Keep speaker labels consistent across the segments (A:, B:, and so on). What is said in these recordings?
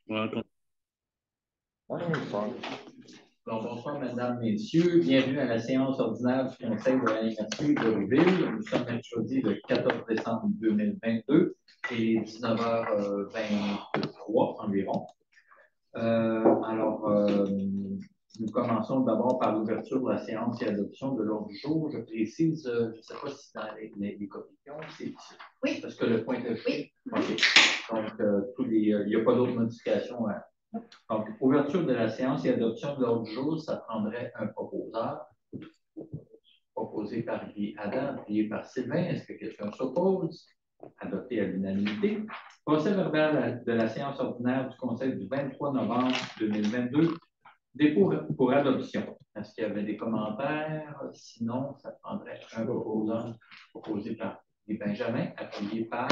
A: Ouais,
B: Oui, bon. Donc, bonsoir, mesdames, messieurs. Bienvenue à la séance ordinaire du Conseil de l'Université de Louisville. Nous sommes mercredi le 14 décembre 2022 et 19h23 environ. Nous commençons d'abord par l'ouverture de la séance et l'adoption de l'ordre du jour. Je précise, je ne sais pas si dans les copies, c'est ici. Oui. Parce que le point est oui. OK. Donc, il n'y a pas d'autres modifications. Donc, ouverture de la séance et adoption de l'ordre du jour, ça prendrait un proposeur, proposé par Guy Adam, appuyé par Sylvain. Est-ce que quelqu'un s'oppose? Adopté à l'unanimité. Procès verbal de la séance ordinaire du Conseil du 23 novembre 2022. Dépôt pour adoption. Est-ce qu'il y avait des commentaires? Sinon, ça prendrait un proposeur proposé par Guy Benjamin, appuyé par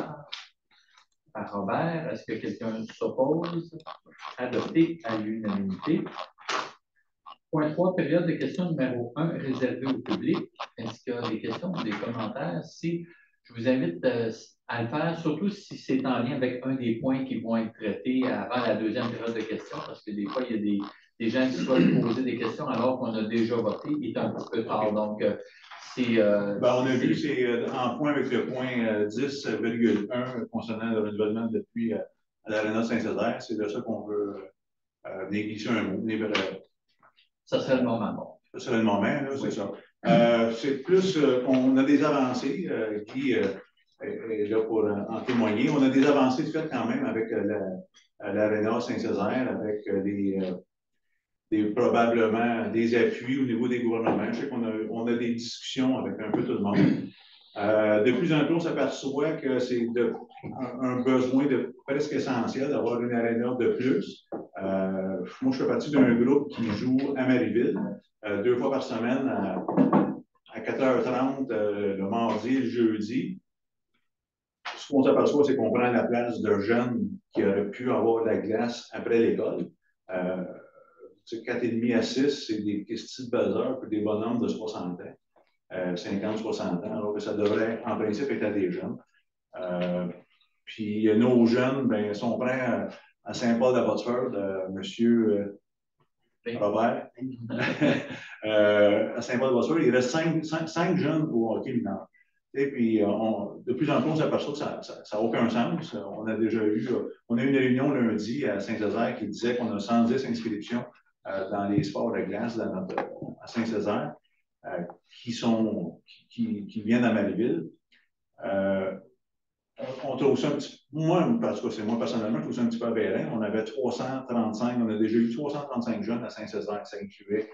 B: Robert. Est-ce que quelqu'un s'oppose? Adopté à l'unanimité. Point 3, période de questions numéro 1 réservée au public. Est-ce qu'il y a des questions ou des commentaires? Si, je vous invite à le faire, surtout si c'est en lien avec un des points qui vont être traités avant la deuxième période de questions, parce que des fois, il y a des gens qui souhaitent poser des questions alors qu'on a déjà voté. Il est un petit peu tard. Donc,
C: on a vu, c'est en point avec le point 10,1 concernant le renouvellement de pluie à l'Arena Saint-Césaire. C'est de ça qu'on veut venir glisser un mot.
B: Ça serait le moment, bon.
C: Ça serait le moment, là, c'est
B: oui.
C: ça. C'est plus qu'on a des avancées. Guy est là pour en témoigner. On a des avancées faites quand même avec l'Arena Saint-Césaire, avec probablement des appuis au niveau des gouvernements. Je sais qu'on a des discussions avec un peu tout le monde. De plus en plus, on s'aperçoit que c'est un besoin presque essentiel d'avoir une aréna de plus. Moi, je fais partie d'un groupe qui joue à Marieville 2 fois par semaine à 4h30 le mardi et le jeudi. Ce qu'on s'aperçoit, c'est qu'on prend la place de jeunes qui auraient pu avoir de la glace après l'école. 4,5 à 6, c'est des petits buzzers pour des bonhommes de 60 ans. 50-60 ans, alors que ça devrait, en principe, être à des jeunes. Puis nos jeunes, ben, sont prêts à Saint-Paul-de-Botsford, M. Robert. À Saint-Paul-de-Botsford, il reste 5 jeunes au hockey mineur. Et puis, de plus en plus, on s'aperçoit que ça n'a aucun sens. On a eu une réunion lundi à Saint-Césaire qui disait qu'on a 110 inscriptions dans les sports de glace à Saint-Césaire. Qui viennent à Marieville. On trouve ça un petit peu, parce que c'est moi personnellement, je trouve ça un petit peu aberrant. On avait 335, on a déjà eu 335 jeunes à Saint-Césaire, ça incluait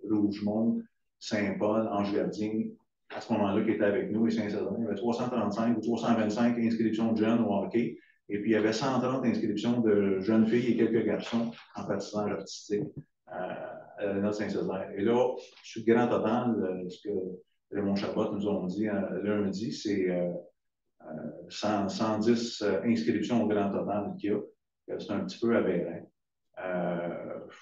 C: Rougemont, Saint-Paul, Ange-Gardien, à ce moment-là, qui étaient avec nous, et Saint-Césaire. Il y avait 335 ou 325 inscriptions de jeunes au hockey, et puis il y avait 130 inscriptions de jeunes filles et quelques garçons en patinage artistique. À l'Arena Saint-Césaire. Et là, sur le grand total, ce que Raymond Chabot nous ont dit lundi, c'est 110 inscriptions au grand total qu'il y a. C'est un petit peu aberrant. Je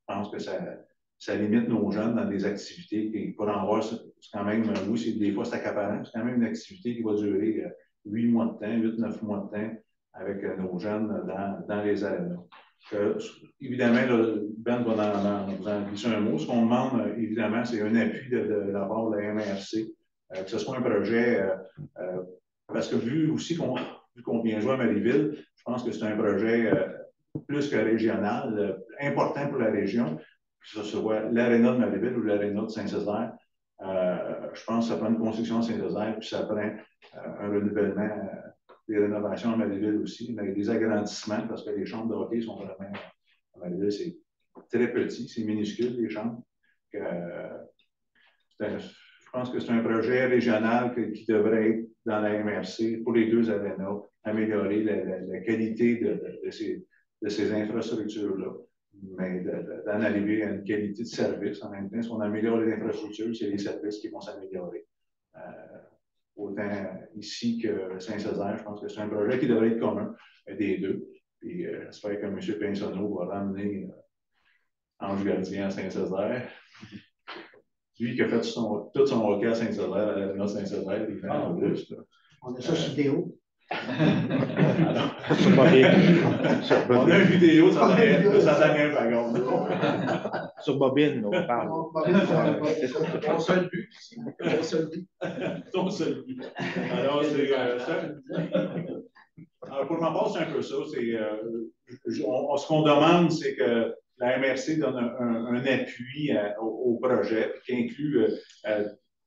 C: pense que ça limite nos jeunes dans des activités qui, pour en voir, c'est quand même, oui, des fois c'est accaparant, c'est quand même une activité qui va durer 8 mois de temps, 8-9 mois de temps avec nos jeunes dans les arénas. Évidemment, Ben va vous en glisser un mot. Ce qu'on demande, évidemment, c'est un appui de la part de la MRC, que ce soit un projet, parce que vu qu'on vient jouer à Marieville, je pense que c'est un projet plus que régional, important pour la région, que ce soit l'aréna de Marieville ou l'aréna de Saint-Césaire. Je pense que ça prend une construction à Saint-Césaire, puis ça prend un renouvellement des rénovations à Marieville aussi, mais des agrandissements, parce que les chambres de hockey sont vraiment à Marieville, c'est très petit, c'est minuscule, les chambres. Je pense que c'est un projet régional qui devrait être dans la MRC pour les 2 arénas, améliorer la qualité de ces infrastructures-là, mais d'en arriver à une qualité de service en même temps. Si on améliore les infrastructures, c'est les services qui vont s'améliorer. Autant ici que Saint-Césaire, je pense que c'est un projet qui devrait être commun des deux. Puis j'espère que M. Pinsonneau va ramener Ange Gardien à Saint-Césaire. Lui qui a fait tout son hockey à Saint-Césaire, à l'Arena Saint-Césaire, il fait en plus.
D: On a ça sur vidéo.
C: On a une vidéo, ça donne un wagon.
A: Sur Bobine, on parle.
B: Ton seul but.
C: Ton seul but. Alors, c'est alors, pour ma part, c'est un peu ça. Ce qu'on demande, c'est que la MRC donne un appui au projet qui inclut,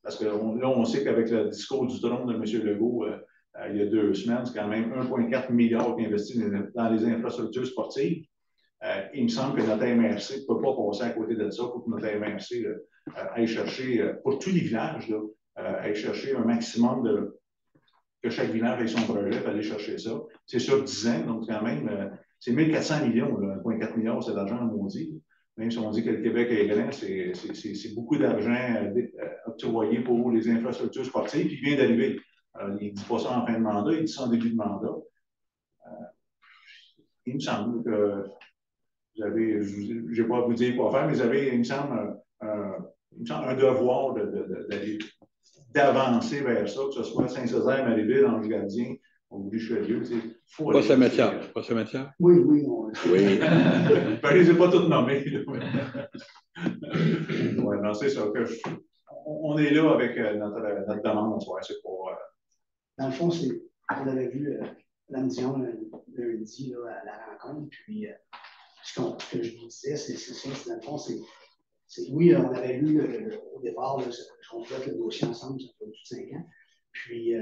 C: parce que là, on sait qu'avec le discours du trône de M. Legault, il y a 2 semaines, c'est quand même 1,4 milliard qui est investi dans les infrastructures sportives. Il me semble que notre MRC ne peut pas passer à côté de ça pour que notre MRC aille chercher, pour tous les villages, aille chercher un maximum que chaque village ait son projet pour aller chercher ça. C'est sur 10 ans, donc quand même, c'est 1400 millions, 1,4 milliard, c'est d'argent maudit. Même si on dit que le Québec est grand, c'est beaucoup d'argent octroyé pour les infrastructures sportives, puis il vient d'arriver. Il ne dit pas ça en fin de mandat, il dit ça en début de mandat. Il me semble que vous avez, je n'ai pas à vous dire quoi faire, mais vous avez, il me semble, un devoir d'avancer vers ça, que ce soit Saint-Césaire, Marieville, Ange-Gardien ou Richelieu.
D: Pas Saint-Mathieu. Pas Saint-Mathieu?
E: Oui.
D: Oui.
C: Ben, je ne les ai pas tous nommés. Oui, non, c'est ça. On est là avec notre demande ce soir. C'est pour.
E: Dans le fond, on avait vu Mme Dion lundi là, à la rencontre, puis ce que je vous disais, c'est ça. Dans le fond, oui, on avait lu au départ, je complète le dossier ensemble, ça fait plus de 5 ans. Puis,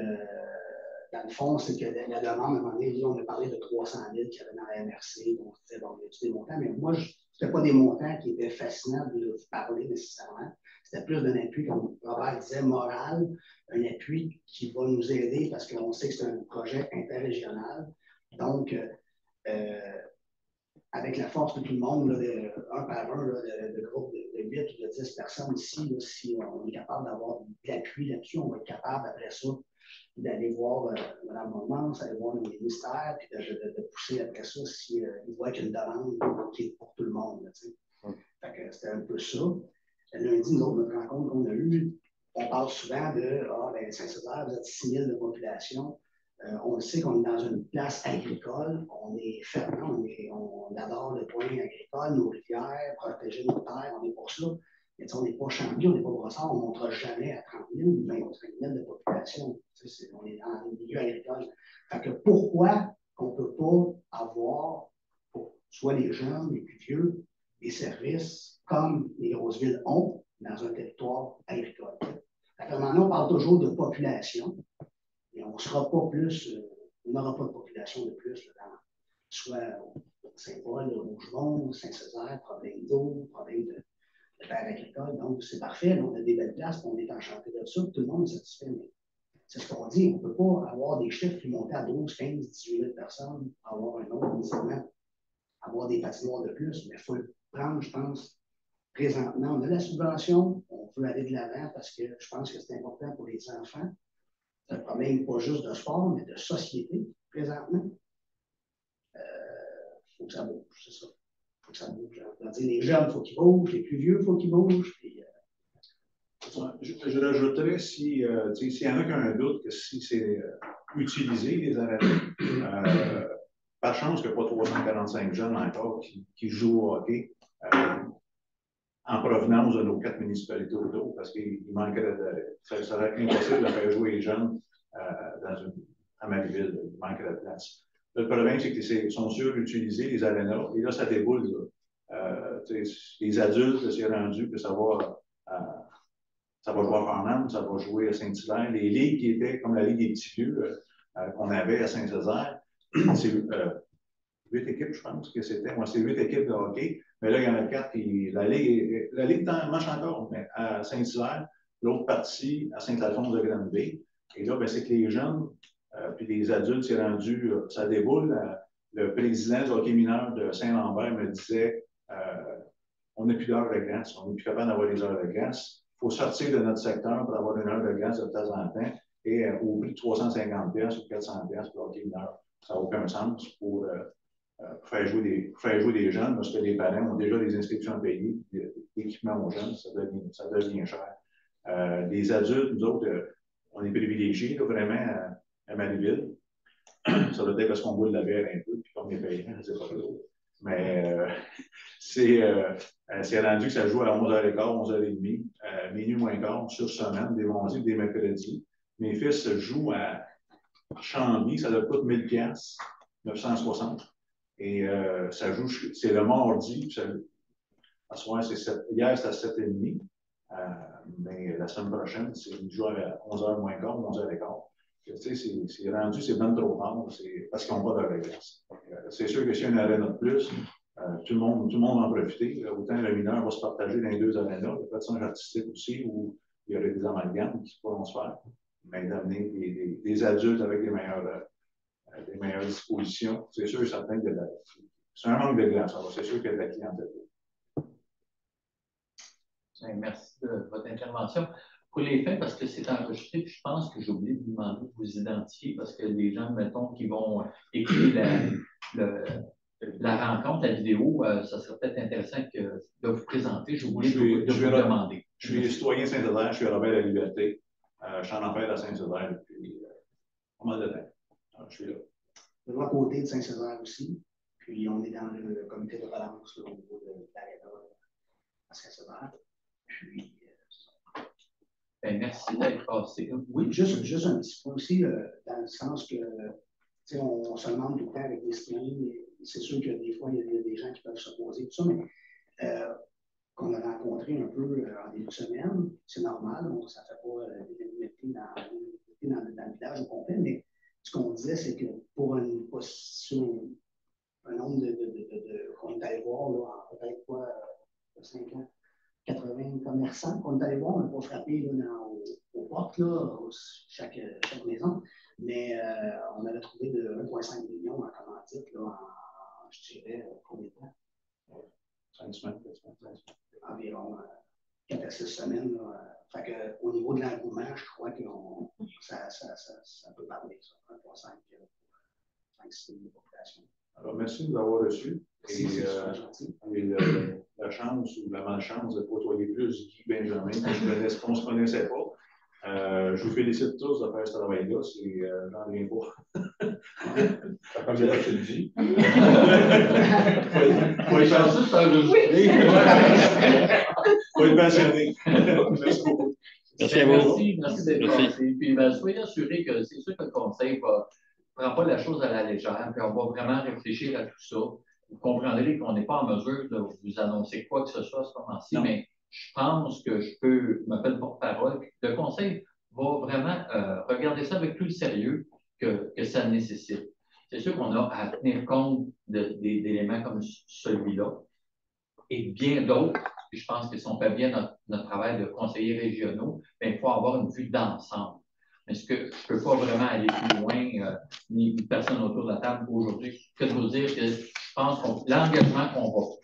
E: dans le fond, c'est que la demande, à un moment donné, on a parlé de 300 000 qu'il y avait dans la MRC. Donc, on disait, bon, il y a des montants, mais moi, ce n'était pas des montants qui étaient fascinants de vous parler nécessairement. C'était plus d'un appui, comme Robert disait, moral, un appui qui va nous aider parce qu'on sait que c'est un projet interrégional. Donc, avec la force de tout le monde, là, un par un, de groupe de 8 ou de 10 personnes ici, là, si on est capable d'avoir de l'appui là-dessus, on va être capable, après ça, d'aller voir Mme Monmans, aller voir le ministère, puis de pousser après ça s'il voit qu'il y a une demande qui est pour tout le monde. Là, c'était un peu ça. Lundi, nous autres, notre rencontre qu'on a eue, on parle souvent de Saint-Césaire, vous êtes 6 000 de population. On le sait qu'on est dans une place agricole, on est fermant, on adore le point agricole, nos rivières, protéger nos terres, on est pour ça. Mais on n'est pas Chambly, on n'est pas Brossard, on ne montera jamais à 30 000 ou 25 000 de population. On est dans le milieu agricole. Fait que pourquoi on ne peut pas avoir, pour soit les jeunes, les plus vieux, des services comme les grosses villes ont dans un territoire agricole? Fait que maintenant, on parle toujours de population. Et on ne sera pas plus, on n'aura pas de population de plus là, dans soit Saint-Paul, Rougemont, Saint-Césaire, problème d'eau, problème de terre agricole. Donc, c'est parfait, là, on a des belles places, on est enchanté de ça, tout le monde est satisfait. Mais c'est ce qu'on dit, on ne peut pas avoir des chiffres qui montent à 12, 15, 18 000 personnes pour avoir un autre, nécessairement avoir des patinoires de plus, mais il faut le prendre, je pense. Présentement, on a la subvention, on veut aller de l'avant parce que je pense que c'est important pour les enfants. C'est un problème pas juste de sport, mais de société, présentement. Il faut que ça bouge, c'est ça. Il faut que ça bouge. Les jeunes, il faut qu'ils bougent, les plus vieux, il faut qu'ils bougent. Puis,
C: je rajouterais, s'il y en a qui ont un doute, que si c'est utilisé, les arènes, par chance qu'il n'y a pas 345 jeunes encore qui jouent au hockey en provenance de nos 4 municipalités autour, parce qu'il manquerait ça serait impossible de faire jouer les jeunes à Marieville. Il manquerait de place. Le problème, c'est qu'ils sont surutilisés, les arénas, et là, ça déboule. Les adultes, c'est rendu que ça va jouer à Farnham, ça va jouer à Saint-Hilaire. Les ligues qui étaient comme la Ligue des petits vieux qu'on avait à Saint-Césaire, c'est 8 équipes, je pense que c'était. Moi, c'est 8 équipes de hockey. Mais là, il y en a 4 qui. La Ligue marche encore, mais à Saint-Hilaire, l'autre partie à Saint-Alphonse-de-Granby. Et là, c'est que les jeunes, puis les adultes, c'est rendu, ça déboule. Le président du hockey mineur de Saint-Lambert me disait on n'a plus d'heures de glace, on n'est plus capable d'avoir des heures de glace. Il faut sortir de notre secteur pour avoir une heure de glace de temps en temps. Et au prix de 350$ ou 400$ pour le hockey mineur, ça n'a aucun sens pour faire jouer des jeunes, parce que les parents ont déjà des inscriptions à payer, des équipements aux jeunes, ça devient cher. Les adultes, nous autres, on est privilégiés là, vraiment à Marieville. Ça doit être parce qu'on boit de la bière un peu, puis comme les payants, c'est pas drôle. Mais c'est rendu que ça joue à 11h15, 11h30, minuit moins quart, sur semaine, des mardis, des mercredis. Mes fils jouent à Chambly, ça leur coûte 1000 $, 960. Et ça joue, c'est le mardi, à ce moment, hier c'était à 7h30, mais la semaine prochaine, ils jouent à 11h moins quart, 11h15. Tu sais, c'est rendu, c'est même trop tard, parce qu'ils n'ont pas de réglasse. C'est sûr que s'il y a une arène de plus, tout le monde va en profiter. Autant le mineur va se partager dans les deux arénas, le patinage artistique aussi, où il y aurait des amalgames qui pourront se faire, mais d'amener des adultes avec des meilleures dispositions. C'est sûr et certain que c'est un manque de glace. C'est sûr qu'il y a de la clientèle.
B: Merci de votre intervention. Pour les faits, parce que c'est enregistré, puis je pense que j'ai oublié de vous demander de vous identifier, parce que les gens, mettons, qui vont écouter la rencontre, la vidéo, ça serait peut-être intéressant de vous présenter. J'ai oublié de vous demander.
C: Je suis citoyen Saint-Hilaire, je suis Robert La Liberté. Je suis en affaires à Saint-Hilaire depuis pas mal de temps. Alors, je suis là.
E: De l'autre côté de Saint-Césaire aussi. Puis on est dans le comité de balance au niveau de l'aréna à Saint-Césaire. Puis.
B: Ben, merci d'être passé.
E: Oui, juste un petit point aussi, dans le sens que on se demande tout le temps avec des citoyens, mais c'est sûr que des fois, il y a des gens qui peuvent s'opposer, tout ça, mais qu'on a rencontré un peu en début de semaine, c'est normal, ça ne fait pas l'unanimité dans le village au complet, mais ce qu'on disait, c'est que pour une position, un nombre qu'on est allé voir, là, en peut-être quoi, 5 ans, 80 commerçants qu'on est allé voir, on n'a pas frappé là, aux portes, là, chaque maison, mais on avait trouvé de 1,5 million en commandite, là, je dirais, combien de temps?
C: 5 semaines,
E: environ 4 à 6 semaines. Fait que, au niveau de l'engouement, je crois que ça peut parler, ça. 1,5 6 000 populations.
C: Alors, merci de nous avoir reçus. Et la chance ou la malchance de côtoyer plus Guy Benjamin, qu'on ne se connaissait pas. Je vous félicite tous de faire ce travail-là. J'en reviens pas.
A: La première fois que tu le dis.
C: Faut être passionné. Merci beaucoup.
D: Merci à vous.
B: Merci d'être passé. Puis, soyez assurés que c'est sûr que le conseil ne prend pas la chose à la légère, puis on va vraiment réfléchir à tout ça. Vous comprendrez qu'on n'est pas en mesure de vous annoncer quoi que ce soit à ce moment-ci, mais je pense que je peux me faire porte-parole. Le conseil va vraiment regarder ça avec tout le sérieux que ça nécessite. C'est sûr qu'on a à tenir compte d'éléments comme celui-là et bien d'autres. Je pense que si on fait bien notre travail de conseillers régionaux, bien, il faut avoir une vue d'ensemble. Mais ce que je ne peux pas vraiment aller plus loin, ni personne autour de la table aujourd'hui, que de vous dire que je pense que l'engagement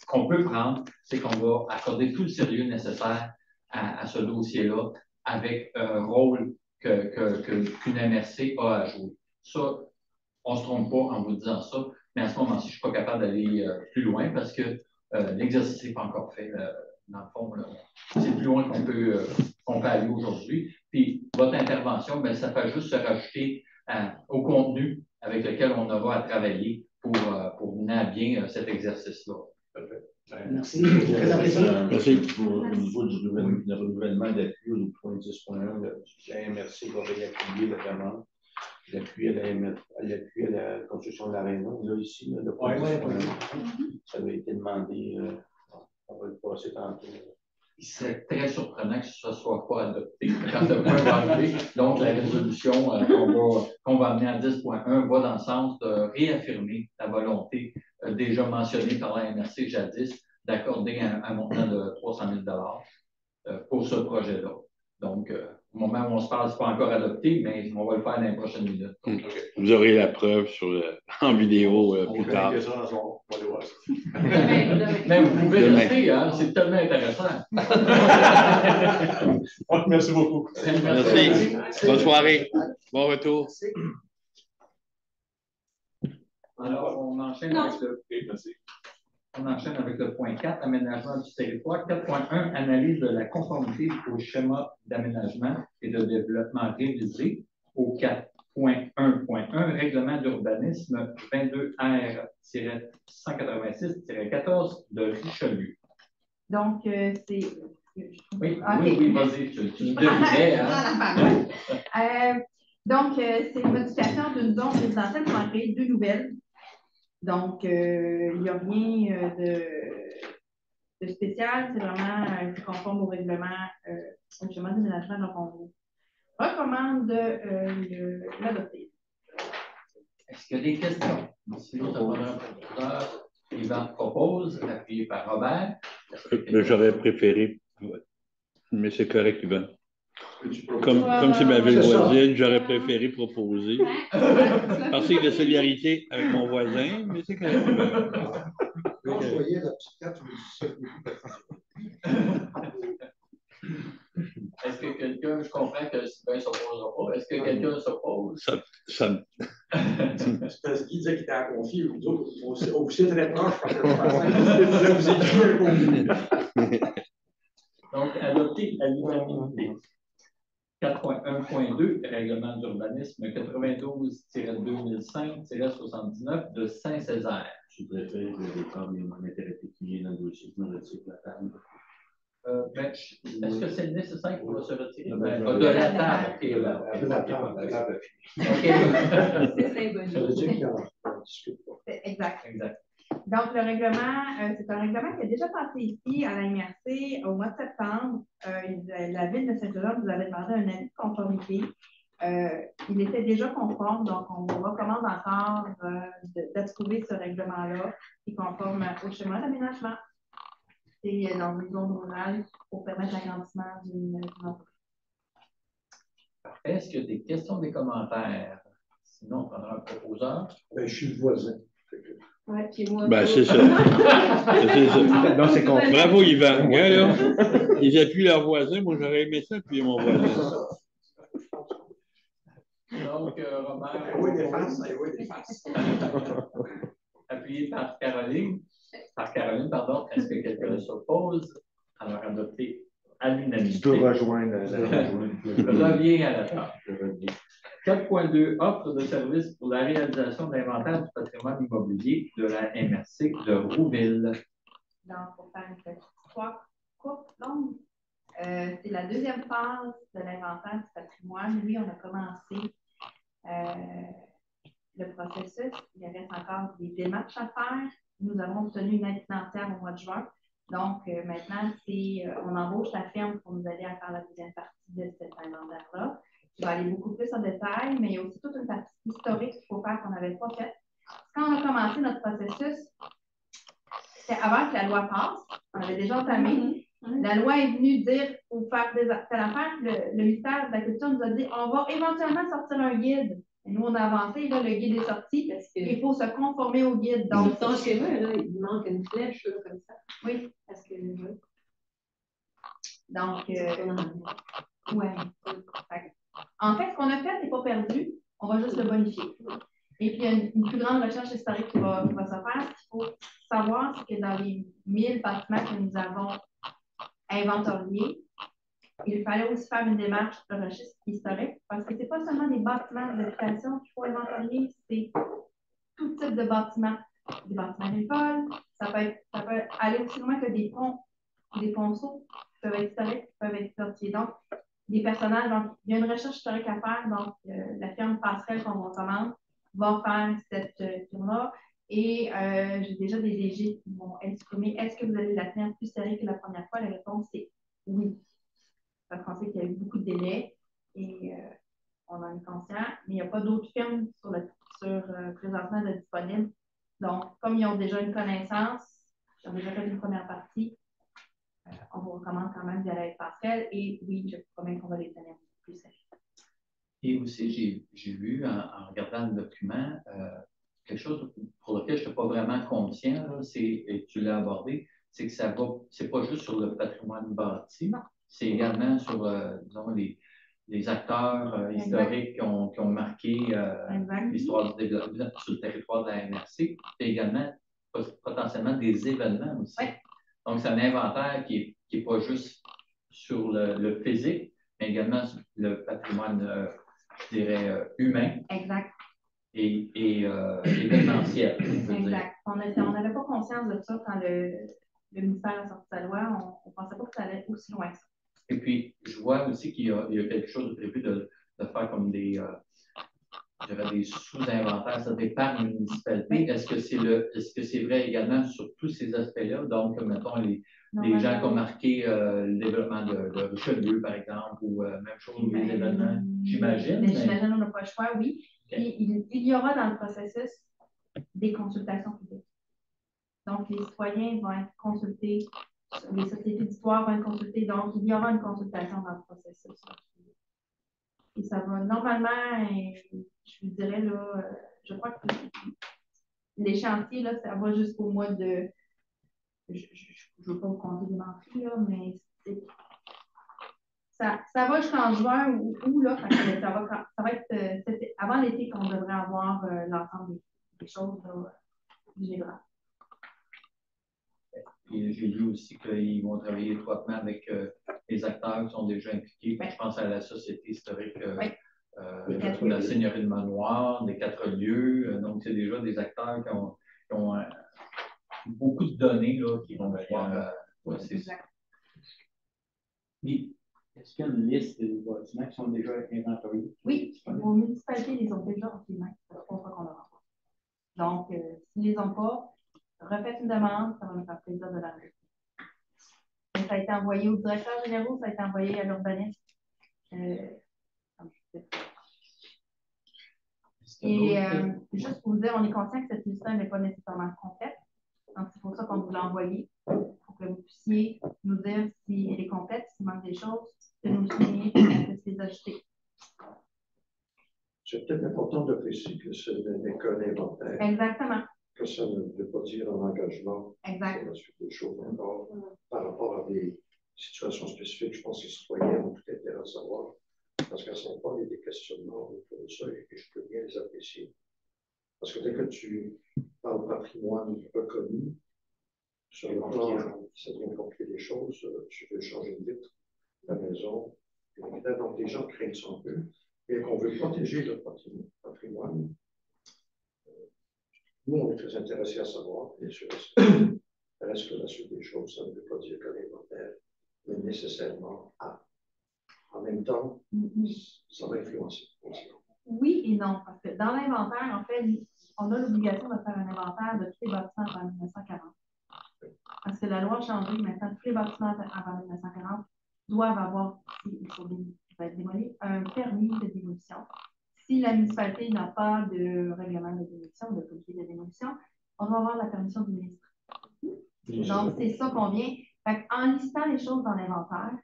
B: qu'on peut prendre, c'est qu'on va accorder tout le sérieux nécessaire à ce dossier-là avec un rôle qu'une MRC a à jouer. Ça, on ne se trompe pas en vous disant ça, mais à ce moment-ci, je ne suis pas capable d'aller plus loin parce que l'exercice n'est pas encore fait. Dans le fond, c'est plus loin qu'on peut aller aujourd'hui. Puis votre intervention, bien, ça fait juste se rajouter au contenu avec lequel on aura à travailler pour mener à bien cet exercice-là.
E: Merci. Très apprécié.
D: Merci.
A: Au niveau du renouvellement d'appui au point 10.1, la MRC va réappuyer la demande. L'appui à la construction de l'aréna. Là, ici, le point 10.1, ça avait été demandé. On va le passer tantôt.
B: Il serait très surprenant que ce ne soit pas adopté quand le point va arriver. Donc, la résolution qu'on va amener à 10.1 va dans le sens de réaffirmer la volonté déjà mentionnée par la MRC jadis d'accorder un montant de 300 000 pour ce projet-là. Donc, au moment où on se parle, ce n'est pas encore adopté, mais on va le faire dans les prochaines minutes. Donc,
D: vous aurez la preuve en vidéo plus tard.
B: Mais vous pouvez rester, hein, c'est tellement intéressant.
C: Merci beaucoup.
D: Merci. Bonne soirée. Bon retour.
B: Alors, on enchaîne avec le point 4, aménagement du territoire. 4.1, analyse de la conformité au schéma d'aménagement et de développement révisé. Au 4, 4.1.1, règlement d'urbanisme 22R-186-14 de Richelieu.
F: Donc, c'est.
B: Oui,
F: Okay.
B: oui, vas-y, tu devinais, hein?
F: Donc, c'est une modification d'une zone résidentielle pour en créer 2 nouvelles. Donc, il n'y a rien de spécial, c'est vraiment conforme au règlement au schéma d'aménagement. Donc, on recommande de l'adopter.
B: Est-ce qu'il y a des questions? Si nous avons un proposeur, Yvan propose, appuyé par Robert.
D: J'aurais préféré, mais c'est correct, Yvan.
C: Comme
D: Comme c'est ma ville voisine, j'aurais préféré proposer. Parce que de solidarité avec mon voisin, mais c'est correct.
A: Quand je voyais la petite carte, je me dis
B: Est-ce que quelqu'un, je comprends que Sylvain ne s'opposera pas, est-ce que quelqu'un s'oppose?
D: Ça
A: c'est parce qu'il disait qu'il était à confier, nous autres, on aussi très proche, parce que vous étiez
B: Donc, adopté à l'unanimité. 4.1.2, règlement d'urbanisme 92-2005-79 de Saint-Césaire.
A: Je préfère que je parle de mon intérêt pécunier dans le dossier, je me retire de la table.
B: Est-ce que c'est nécessaire pour se retirer?
A: De
B: la table.
A: De la table.
B: OK.
F: C'est symbolique.
A: Ça veut dire qu'on discute pas.
F: Exact.
B: Exact.
F: Donc, le règlement, c'est un règlement qui a déjà passé ici à la MRC au mois de septembre. La ville de Saint-Jean nous avait demandé un avis de conformité. Il était déjà conforme, donc on vous recommande encore d'approuver ce règlement-là qui est conforme au schéma d'aménagement. C'est dans une zone rurale pour permettre l'agrandissement d'une entreprise.
B: Parfait. Est-ce qu'il y a des questions, des commentaires? Sinon, on prendra un proposeur.
A: Ben, je suis le voisin.
F: Ouais, puis moi.
D: Ben, c'est ça. C'est ça.
C: Non, c'est con.
D: Bravo, Yvan. Regarde, là, ils appuient leur voisin. Moi, j'aurais aimé ça, appuyer mon voisin.
B: Donc, Robert.
A: Oui, des faces.
B: Appuyé par Caroline. Pardon. Est-ce que quelqu'un s'oppose? Alors, adopté à l'unanimité.
C: Tu peux rejoindre.
B: Reviens à la table. 4.2 offre de services pour la réalisation de l'inventaire du patrimoine immobilier de la MRC de Rouville.
F: Donc, pour faire une petite histoire courte, longue, c'est la deuxième phase de l'inventaire du patrimoine. Oui, on a commencé le processus. Il reste encore des démarches à faire. Nous avons obtenu une aide financière au mois de juin. Donc, maintenant, on embauche la firme pour nous aider à faire la deuxième partie de cet inventaire-là. Je vais aller beaucoup plus en détail, mais il y a aussi toute une partie historique qu'il faut faire qu'on n'avait pas faite. Quand on a commencé notre processus, c'était avant que la loi passe. On avait déjà entamé. La loi est venue dire qu'il faut faire telle affaire. Le ministère de la Culture nous a dit on va éventuellement sortir un guide. Et nous, on a avancé, là, le guide est sorti. Parce que il faut se conformer au guide. Donc,
G: sur ton schéma, là, il manque une flèche là, comme ça.
F: Oui.
G: Parce que
F: donc, ouais. En fait, ce qu'on a fait n'est pas perdu. On va juste le bonifier. Et puis, il y a une plus grande recherche historique qui va se faire. Ce qu'il faut savoir, c'est que dans les 1000 bâtiments que nous avons inventoriés, il fallait aussi faire une démarche de recherche historique parce que ce n'est pas seulement des bâtiments d'habitation qu'il faut inventorier, c'est tout type de bâtiments. Des bâtiments agricoles, ça peut aller aussi loin que des ponceaux qui peuvent être historiques, qui peuvent être sortis. Donc, des personnages, donc il y a une recherche historique à faire, donc la firme Passerelle qu'on recommande va faire cette firme-là. Et j'ai déjà des DG qui m'ont exprimé est-ce que vous allez la tenir plus sérieuse que la première fois? La réponse c'est oui. Parce qu'on sait qu'il y a eu beaucoup de délais et on en est conscient, mais il n'y a pas d'autres firmes présentement de disponibles. Donc, comme ils ont déjà une connaissance, ils ont déjà fait une première partie, on vous recommande quand même d'y aller avec Passerelle et oui, je vous promets qu'on va les tenir plus sérieux.
B: Et aussi, j'ai vu en regardant le document quelque chose pour lequel je n'étais pas vraiment conscient, et tu l'as abordé, c'est que c'est pas juste sur le patrimoine bâti, c'est également sur disons, les acteurs historiques qui ont marqué l'histoire du développement sur le territoire de la MRC, et également potentiellement des événements aussi.
F: Ouais.
B: Donc, c'est un inventaire qui n'est pas juste sur le physique, mais également sur le patrimoine je dirais, humain.
F: Exact.
B: Et événementiel.
F: Exact. On n'avait pas conscience de ça quand le ministère a sorti sa loi. On ne pensait pas que ça allait aussi loin que ça.
B: Et puis, je vois aussi qu'il y a quelque chose de prévu de faire comme des sous-inventaires, ça dépend des municipalités. Est-ce que c'est vrai également sur tous ces aspects-là? Donc, mettons, les gens qui ont marqué le développement de Richelieu, par exemple, ou même chose, les événements, j'imagine.
F: J'imagine qu'on n'a pas le choix, oui. Okay. Et il y aura dans le processus des consultations publiques. Donc, les citoyens vont être consultés, les sociétés d'histoire vont être consultées, donc il y aura une consultation dans le processus. Et ça va normalement, je vous dirais, là, je crois que les chantiers, là, ça va jusqu'au mois de. Je ne veux pas vous compter les menteries, là, mais ça va jusqu'en juin ou là, ça va être avant l'été qu'on devrait avoir l'ensemble des choses générales.
B: Et j'ai lu aussi qu'ils vont travailler étroitement avec les acteurs qui sont déjà impliqués. Oui. Je pense à la Société historique, la Seigneurie de Manoir, les 4 lieux. Donc, c'est déjà des acteurs qui ont beaucoup de données là, qui vont pouvoir. C'est ça.
A: Oui. Est-ce qu'il y a une liste des bâtiments qui sont déjà inventoriés?
F: Oui, vos municipalités les ont déjà en main. C'est pas qu'on leur envoie. Donc, s'ils ne les ont pas, refaites une demande, ça va nous faire plaisir de la répondre. Ça a été envoyé au directeur général, ça a été envoyé à l'urbanisme. Et juste pour vous dire, on est conscient que cette liste-là n'est pas nécessairement complète. Donc, c'est pour ça qu'on vous l'a envoyé, pour que vous puissiez nous dire si elle est complète, s'il manque des choses, que nous soulignions et qu'on puisse les ajouter.
H: C'est peut-être important de préciser que ce n'est qu'un inventaire.
F: Exactement.
H: Que ça ne veut pas dire un engagement
F: exact.
H: Sur la suite des choses. Encore, par rapport à des situations spécifiques, je pense que les citoyens ont tout intérêt à savoir, parce qu'à ce moment-là, il y a des questionnements autour de ça et je peux bien les apprécier. Parce que dès que tu parles de patrimoine reconnu, sur le plan, ça devient compliqué les choses. Tu veux changer une vitre, la maison, donc les gens craignent ça un peu. Et qu'on veut protéger le patrimoine. Nous, on est très intéressés à savoir, bien sûr, reste que la suite des choses, ça ne veut pas dire que l'inventaire, mais nécessairement en même temps, ça va influencer.
F: Oui et non, parce que dans l'inventaire, en fait, on a l'obligation de faire un inventaire de tous les bâtiments avant 1940. Parce que la loi a changé, maintenant, tous les bâtiments avant 1940 doivent avoir, il faut être démoli, un permis de démolition. Si la municipalité n'a pas de règlement de démolition, de comité de démolition, on doit avoir la permission du ministre. Donc, c'est ça qu'on vient. En listant les choses dans l'inventaire,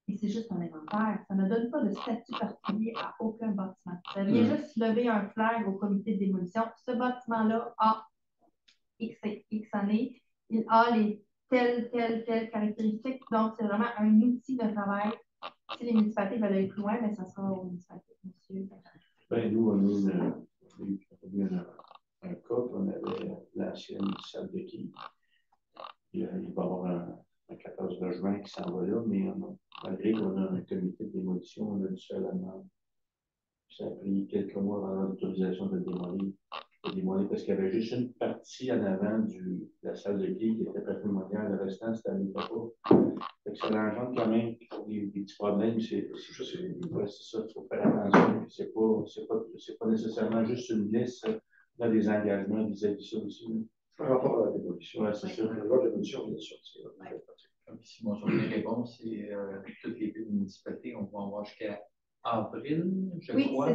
F: et c'est juste un inventaire, ça ne donne pas de statut particulier à aucun bâtiment. Ça vient juste lever un flag au comité de démolition. Ce bâtiment-là a X années, il a les telles caractéristiques. Donc, c'est vraiment un outil de travail. Si les municipalités veulent aller plus loin, bien, ça sera aux municipalités. Monsieur.
A: Ben, nous, on a eu un cas qu'on avait l'ancienne salle de qui. Il va y avoir un 14 logements qui s'en va là, mais malgré qu'on a un comité de démolition, on a dû faire la demande. Ça a pris quelques mois avant l'autorisation de démolir. Parce qu'il y avait juste une partie en avant de la salle de qui était patrimoniale, le restant, c'était à l'état pas. Ça engendre quand même des petits problèmes. C'est ça, il faut faire attention. C'est pas nécessairement juste une liste dans des engagements vis-à-vis de ça aussi.
H: Par rapport à la démolition.
A: Oui, c'est ça.
H: La loi de démolition vient de sortir.
B: Si mon souvenir est bon, c'est toutes les villes municipalités, on va en voir jusqu'à avril, je crois,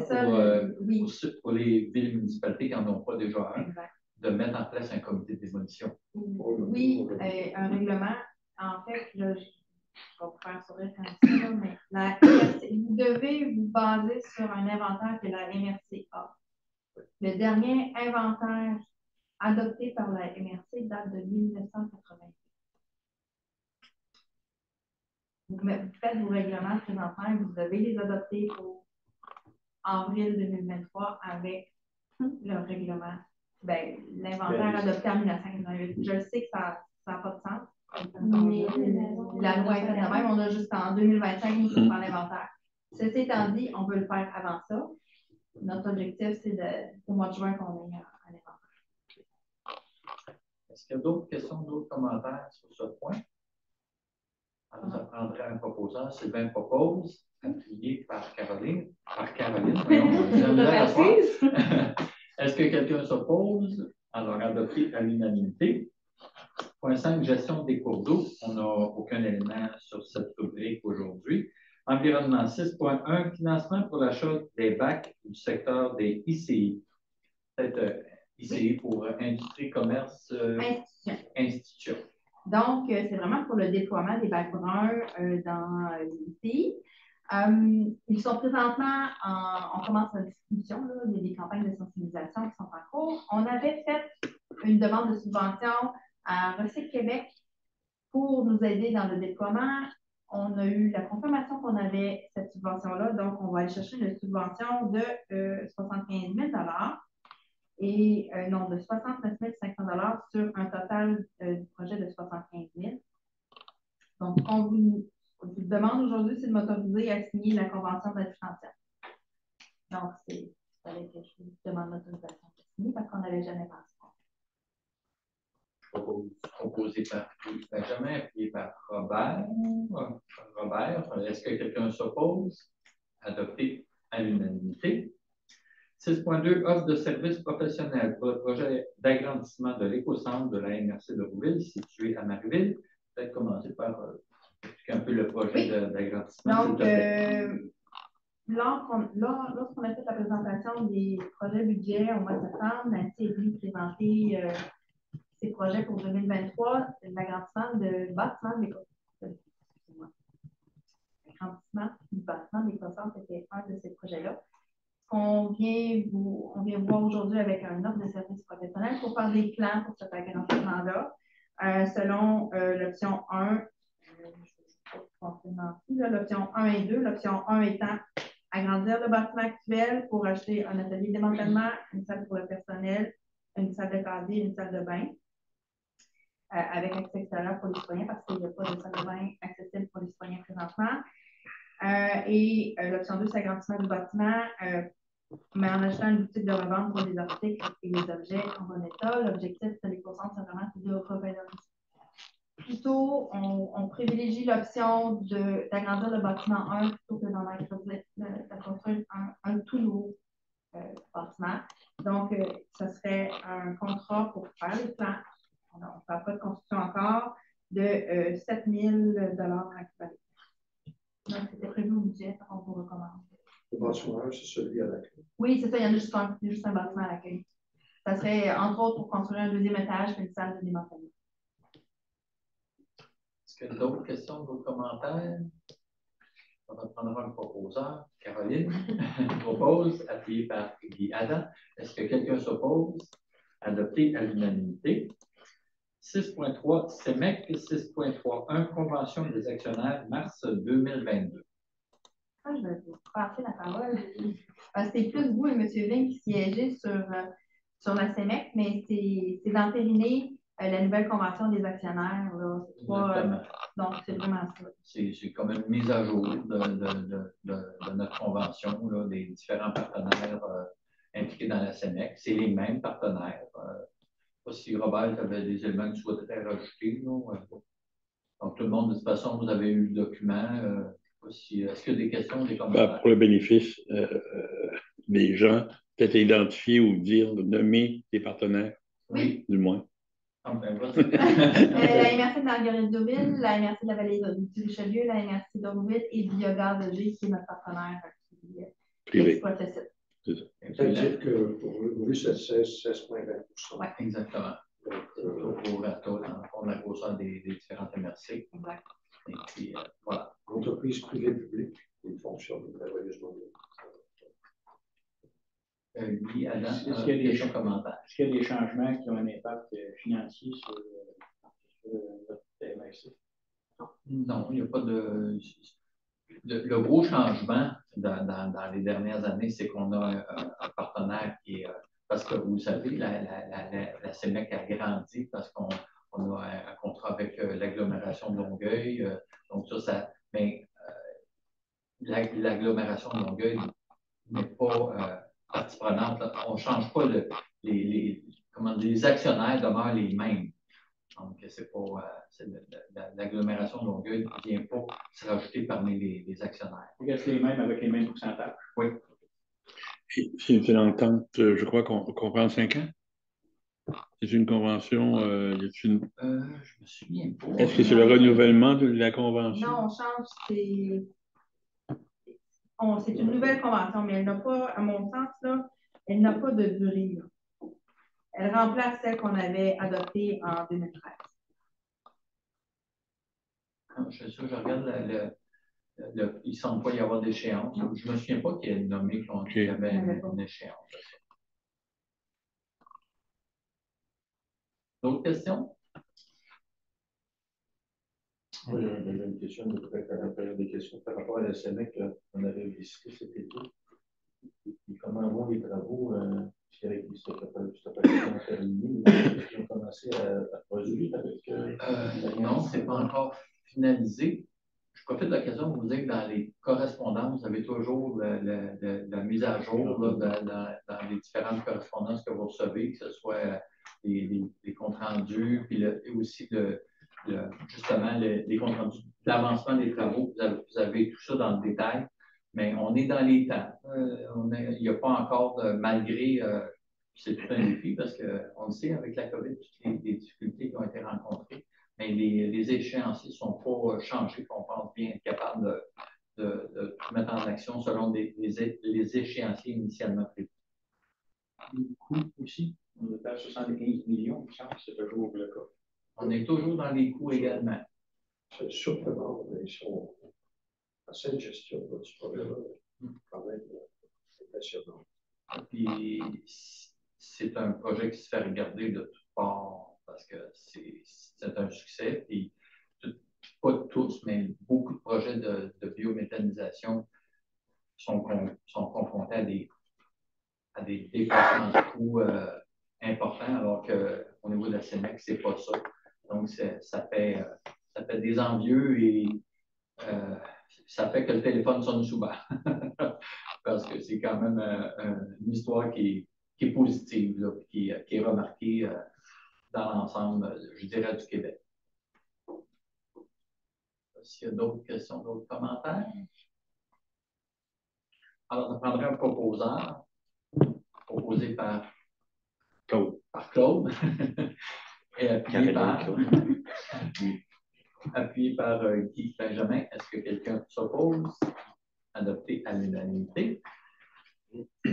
B: pour les villes municipalités qui n'en ont pas déjà un, de mettre en place un comité de démolition.
F: Oui, un règlement. En fait, là, je vais vous faire sourire quand je dis ça, mais la MRC, vous devez vous baser sur un inventaire que la MRC a. Le dernier inventaire adopté par la MRC date de 1980. Vous faites vos règlements présentement, vous devez les adopter pour avril 2023 avec le règlement. L'inventaire adopté en 1988. Je sais que ça n'a pas de sens. Mais la loi est faite de même. On a jusqu'en 2025 pour faire l'inventaire. Ceci étant dit, on veut le faire avant ça. Notre objectif, c'est au mois de juin qu'on ait un inventaire.
B: Est-ce qu'il y a d'autres questions, d'autres commentaires sur ce point? Alors, ça prendrait un proposant. Sylvain propose, appuyé par Caroline. Est-ce que quelqu'un s'oppose? Alors, adopté à l'unanimité. Point 5, gestion des cours d'eau. On n'a aucun élément sur cette rubrique aujourd'hui. Environnement 6.1, financement pour l'achat des bacs du secteur des ICI. Peut-être ICI pour industrie, commerce, institution.
F: Donc, c'est vraiment pour le déploiement des bacs bruns dans l'ICI. Ils sont présentement on commence la distribution, là, il y a des campagnes de sensibilisation qui sont en cours. On avait fait une demande de subvention à Recycle Québec pour nous aider dans le déploiement. On a eu la confirmation qu'on avait cette subvention-là, donc on va aller chercher une subvention de 75 000 et non, de 69 500 sur un total du projet de 75 000. Donc, ce qu'on vous demande aujourd'hui, c'est de m'autoriser à signer la convention d'addistantion. Donc, c'est avec que je vous demande l'autorisation de signer parce qu'on n'avait jamais pensé.
B: Proposé par Benjamin, appuyé par Robert. Est-ce que quelqu'un s'oppose? Adopté à l'unanimité. 6.2, offre de services professionnels pour le projet d'agrandissement de l'écocentre de la MRC de Rouville, situé à Marieville. Peut-être commencer par expliquer un peu le projet d'agrandissement.
F: Donc, lorsqu'on a fait la présentation des projets budget au mois de septembre, Nancy est venue présenter ses projets pour 2023, l'agrandissement de bâtiment de l'écocentre. L'agrandissement du bâtiment de l'écocentre était un de ces projets-là. On vient voir aujourd'hui avec un offre de services professionnels pour faire des plans pour cet agrandissement-là. Selon l'option 1, l'option 1 et 2, l'option 1 étant agrandir le bâtiment actuel pour acheter un atelier de démantèlement, une salle pour le personnel, une salle de casier, une salle de bain, avec accès extérieur pour les citoyens parce qu'il n'y a pas de salle de bain accessible pour les citoyens présentement. Et l'option 2, c'est l'agrandissement du bâtiment, mais en achetant une boutique de revente pour les articles et les objets en bon état. L'objectif de l'éco-centre, c'est vraiment de revaloriser. Plutôt, on privilégie l'option d'agrandir le bâtiment 1 plutôt que d'en construire un tout nouveau bâtiment. Donc, ce serait un contrat pour faire les plans. On ne parle pas de construction encore, de 7 000 actuellement. Donc, c'était prévu au budget, on vous recommande.
H: Le bâtiment 1, c'est celui à l'accueil.
F: Oui, c'est ça, il y en a juste un bâtiment à l'accueil. Ça serait, entre autres, pour construire un deuxième étage et une salle de démantèlement.
B: Est-ce qu'il y a d'autres questions, d'autres commentaires? On va prendre un proposeur. Caroline propose, appuyé par Guy Adam. Est-ce que quelqu'un s'oppose? Adopté à l'unanimité. 6.3, CEMEC 6.3.1, Convention des actionnaires, mars 2022.
F: Je vais vous passer la parole. C'est plus vous et M. Ving qui siégez sur la CEMEC, mais c'est d'entériner la nouvelle convention des actionnaires. Donc, c'est vraiment ça.
B: C'est comme une mise à jour de notre convention, là, des différents partenaires impliqués dans la CEMEC. C'est les mêmes partenaires. Je ne sais pas si Robert avait des éléments que tu souhaiterais rajouter. Donc, tout le monde, de toute façon, vous avez eu le document. Est-ce qu'il y a des questions, des commentaires?
D: Pour le bénéfice des gens, peut-être identifier ou dire, nommer des partenaires,
F: oui.
D: Du moins.
F: La MRC de Marguerite-Deauville, la MRC de la vallée du Richelieu, la MRC de Rouville et Biogaz de G, qui est notre partenaire qui exploite le site.
H: Peut-être dire que pour Rouville, c'est 16,20 %.
B: Oui, exactement. On a grosseur des différentes MRC.
F: Exact.
B: Et puis, voilà.
H: Entreprise privée publique, qui fonctionne merveilleusement bien.
B: Lui, Adam,
I: est-ce qu'il y a des changements qui ont un impact financier sur notre MRC?
B: Non, il n'y a pas de. Le gros changement dans les dernières années, c'est qu'on a un partenaire qui est. Parce que vous savez, la CEMEC a grandi parce qu'on a un contrat avec l'agglomération de Longueuil. Donc, mais l'agglomération de Longueuil n'est pas partie prenante. On ne change pas les actionnaires demeurent les mêmes. Donc, c'est pas l'agglomération de Longueuil ne vient pas se rajouter parmi les actionnaires.
I: Ils restent les mêmes avec les mêmes pourcentages.
B: Oui.
D: C'est une entente, je crois qu'on prend 5 ans. C'est une convention.
B: Je me souviens pas.
D: Est-ce que c'est le renouvellement de la convention?
F: Non, on change. C'est une nouvelle convention, mais elle n'a pas, à mon sens, là, elle n'a pas de durée. Là. Elle remplace celle qu'on avait adoptée en 2013.
B: Je suis sûr, je regarde il ne semble pas y avoir d'échéance. Je ne me souviens pas qu'il y ait nommé qu'il y avait une échéance. D'autres questions?
A: Oui, j'ai une question, peut-être à la période des questions par rapport à la SEMEC qu'on avait visité cet été. Et comment vont les travaux avec cette opération terminée? Ils ont commencé à produire avec.
B: Non, ce n'est pas encore finalisé. Je profite de l'occasion pour vous dire que dans les correspondances, vous avez toujours la mise à jour là, dans les différentes correspondances que vous recevez, que ce soit les comptes rendus, puis et aussi justement les comptes rendus d'avancement des travaux. Vous avez tout ça dans le détail, mais on est dans les temps. Il n'y a pas encore, malgré, c'est tout un défi parce qu'on le sait avec la COVID, toutes les difficultés qui ont été rencontrées. Mais les échéanciers ne sont pas changés, on pense bien être capable de tout mettre en action selon les échéanciers initialement prévus.
I: Les coûts aussi, on est à 75 millions, c'est toujours le cas.
B: On est toujours dans les coûts également.
H: C'est surprenant, mais ils sont assez de gestion du problème-là, quand même impressionnant.
B: Puis c'est un projet qui se fait regarder de toutes parts parce que c'est un succès. Puis, pas tous, mais beaucoup de projets de biométhanisation sont confrontés à des dépassements de coûts importants, alors qu'au niveau de la CEMEC, ce n'est pas ça. Donc, ça fait des envieux et ça fait que le téléphone sonne souvent. Parce que c'est quand même une histoire qui est positive, là, qui est remarquée dans l'ensemble, je dirais, du Québec. S'il y a d'autres questions, d'autres commentaires? Alors, on prendrait un proposeur, proposé par Claude, et appuyé par Guy Benjamin. Est-ce que quelqu'un s'oppose? Adopté à l'unanimité.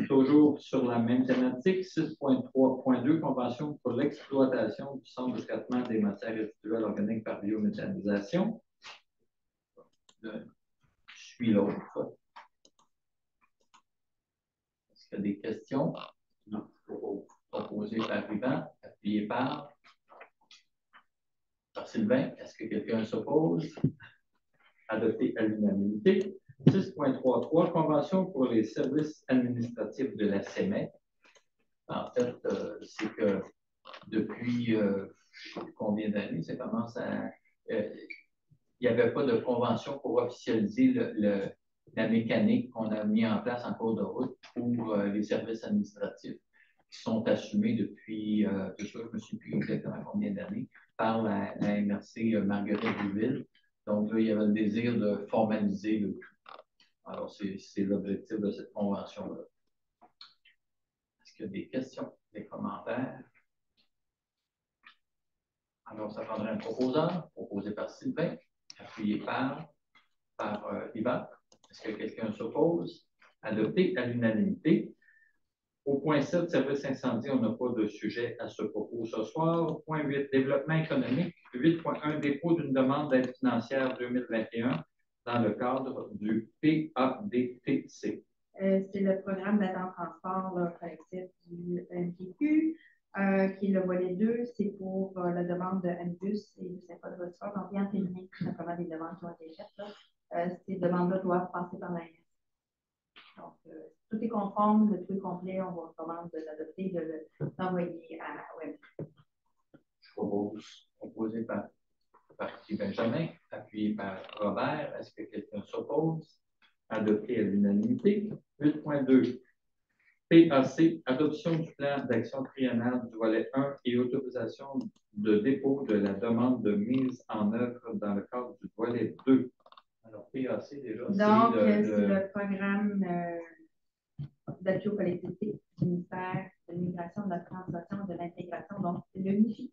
B: Toujours sur la même thématique, 6.3.2, Convention pour l'exploitation du centre de traitement des matières résiduelles organiques par biométhanisation. Je suis l'autre. Est-ce qu'il y a des questions?
I: Non.
B: Proposé par Yvan, appuyé par Sylvain. Est-ce que quelqu'un s'oppose? Adopté à l'unanimité. 6.3.3, Convention pour les services administratifs de la CEMEC. En fait, c'est que depuis combien d'années, ça commence à. Il n'y avait pas de convention pour officialiser la mécanique qu'on a mis en place en cours de route pour les services administratifs qui sont assumés depuis, je ne me souviens plus exactement combien d'années, par la MRC Marguerite Duville. Donc là, il y avait le désir de formaliser le tout. Alors, c'est l'objectif de cette convention-là. Est-ce qu'il y a des questions, des commentaires? Alors, ça prendrait un proposeur, proposé par Sylvain, appuyé par Yvan. Est-ce que quelqu'un s'oppose? Adopté à l'unanimité. Au point 7, service incendie, on n'a pas de sujet à ce propos ce soir. Au point 8, développement économique. 8.1, dépôt d'une demande d'aide financière 2021 dans le cadre du PADTC.
F: C'est le programme d'aide en transport collectif du MTQ, qui est le volet 2. C'est pour la demande de Ambus et du Saint-Paul de Rochefort. On vient de terminer tout simplement des demandes qui ont été faites. Ces demandes-là doivent passer par l'ANS. Donc, tout est conforme, le tout est complet. On vous recommande de l'adopter, de l'envoyer à OM.
B: Je propose, proposé par Guy Benjamin, appuyé par Robert. Est-ce que quelqu'un s'oppose? adopté à l'unanimité. 8.2. PAC, adoption du plan d'action triennal du volet 1 et autorisation de dépôt de la demande de mise en œuvre dans le cadre du volet 2. Alors, PAC, déjà,
F: donc, c'est le programme d'appui aux collectivités du ministère de l'immigration, de la transition et de l'intégration, donc c'est le MIFI.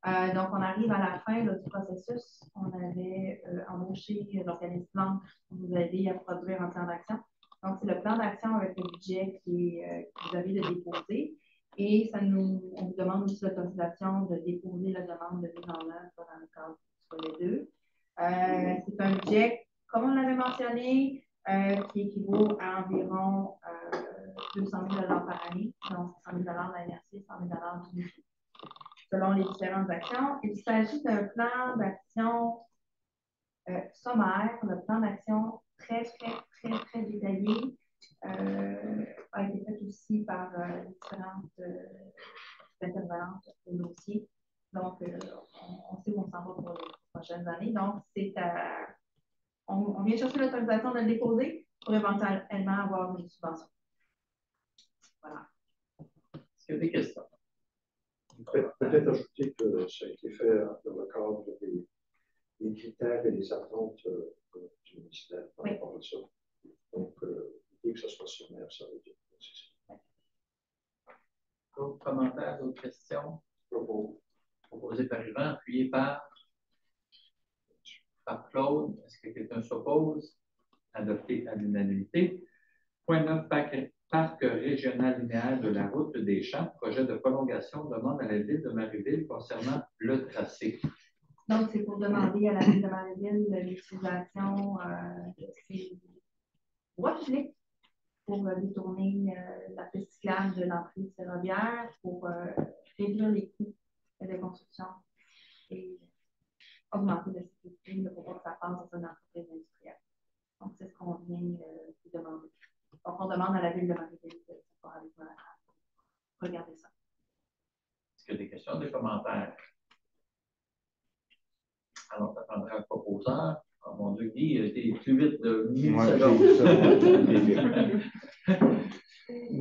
F: Donc, on arrive à la fin là, du processus. On avait embauché l'organisme Blanc pour nous aider à produire un plan d'action. Donc, c'est le plan d'action avec le budget que vous avez de déposer. Et on vous demande aussi l'autorisation de déposer la demande de mise en œuvre dans le cadre du volet 2. C'est un budget, comme on l'avait mentionné, qui équivaut à environ 200 000 par année. Donc, 100 000 de la NRC, 100 000 du MIFI. Selon les différentes actions. Il s'agit d'un plan d'action sommaire, le plan d'action très détaillé, a été fait aussi par différentes intervenantes au dossier. Donc, on sait où on s'en va pour les prochaines années. Donc, on vient chercher l'autorisation de le déposer pour éventuellement avoir une subvention. Voilà.
B: Est-ce qu'il y a des questions?
H: Peut-être ajouter que ça a été fait dans le cadre des critères et des attentes du ministère par rapport à ça. Donc, dès que ça soit sommaire, ça veut dire que c'est ça.
B: D'autres commentaires, d'autres questions? Proposé par Yvan, appuyé par Claude. Est-ce que quelqu'un s'oppose? Adopté à l'unanimité. Point 9, Parc régional linéaire de la route des Champs, projet de prolongation, demande à la ville de Marieville concernant le tracé.
F: Donc, c'est pour demander à la ville de Marieville l'utilisation de ces voies publiques pour détourner la piste cyclable de l'entrée ferroviaire pour réduire les coûts de construction et augmenter la sécurité pour que ça passe dans une entreprise industrielle. Donc, c'est ce qu'on vient de demander. Donc, on demande à la ville de Marieville de pouvoir aller regarder ça.
B: Est-ce qu'il y a des questions, des commentaires? Alors, ça prendrait un proposeur. Oh mon Dieu, Guy, t'es plus vite de 1000 secondes.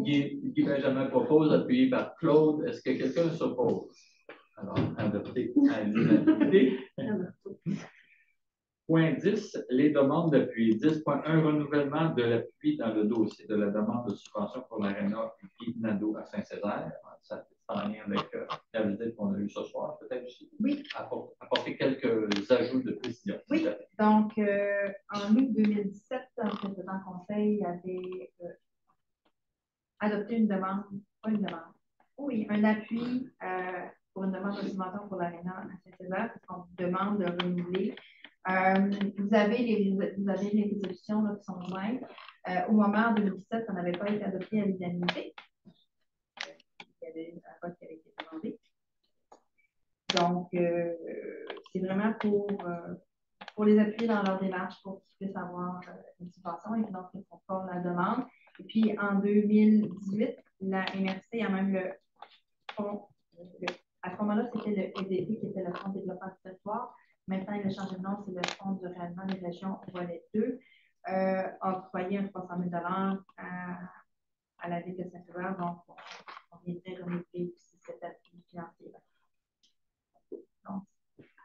B: Guy Benjamin propose, appuyé par Claude. Est-ce que quelqu'un s'oppose? Alors, adopté à l'unanimité. Point 10, les demandes d'appui. 10.1, renouvellement de l'appui dans le dossier de la demande de subvention pour l'Arena Nado à Saint-Césaire. Ça c'est en lien avec la visite qu'on a eue ce soir, peut-être aussi.
F: Oui.
B: Apporter quelques ajouts de précision.
F: Oui, donc en août 2017, le président conseil avait adopté une demande, pas une demande, oui, un appui pour une demande de subvention pour l'Arena à Saint-Césaire, parce qu'on vous demande de renouveler. Vous avez les résolutions là, qui sont jointes. Au moment en 2017, ça n'avait pas été adopté à l'unanimité. Il y avait un vote qui avait été demandé. Donc, c'est vraiment pour les appuyer dans leur démarche pour qu'ils puissent avoir une subvention et donc ils font fort la demande. Et puis, en 2018, la MRC a même le fonds, à ce moment-là, c'était le EDP qui était le Fonds de développement du territoire. Maintenant, il a changé de nom, c'est le Fonds du règlement des régions volet 2, a octroyé un 300 000 à la ville de Saint-Hubert. Donc, on viendrait renouveler aussi cet appui financier. Donc,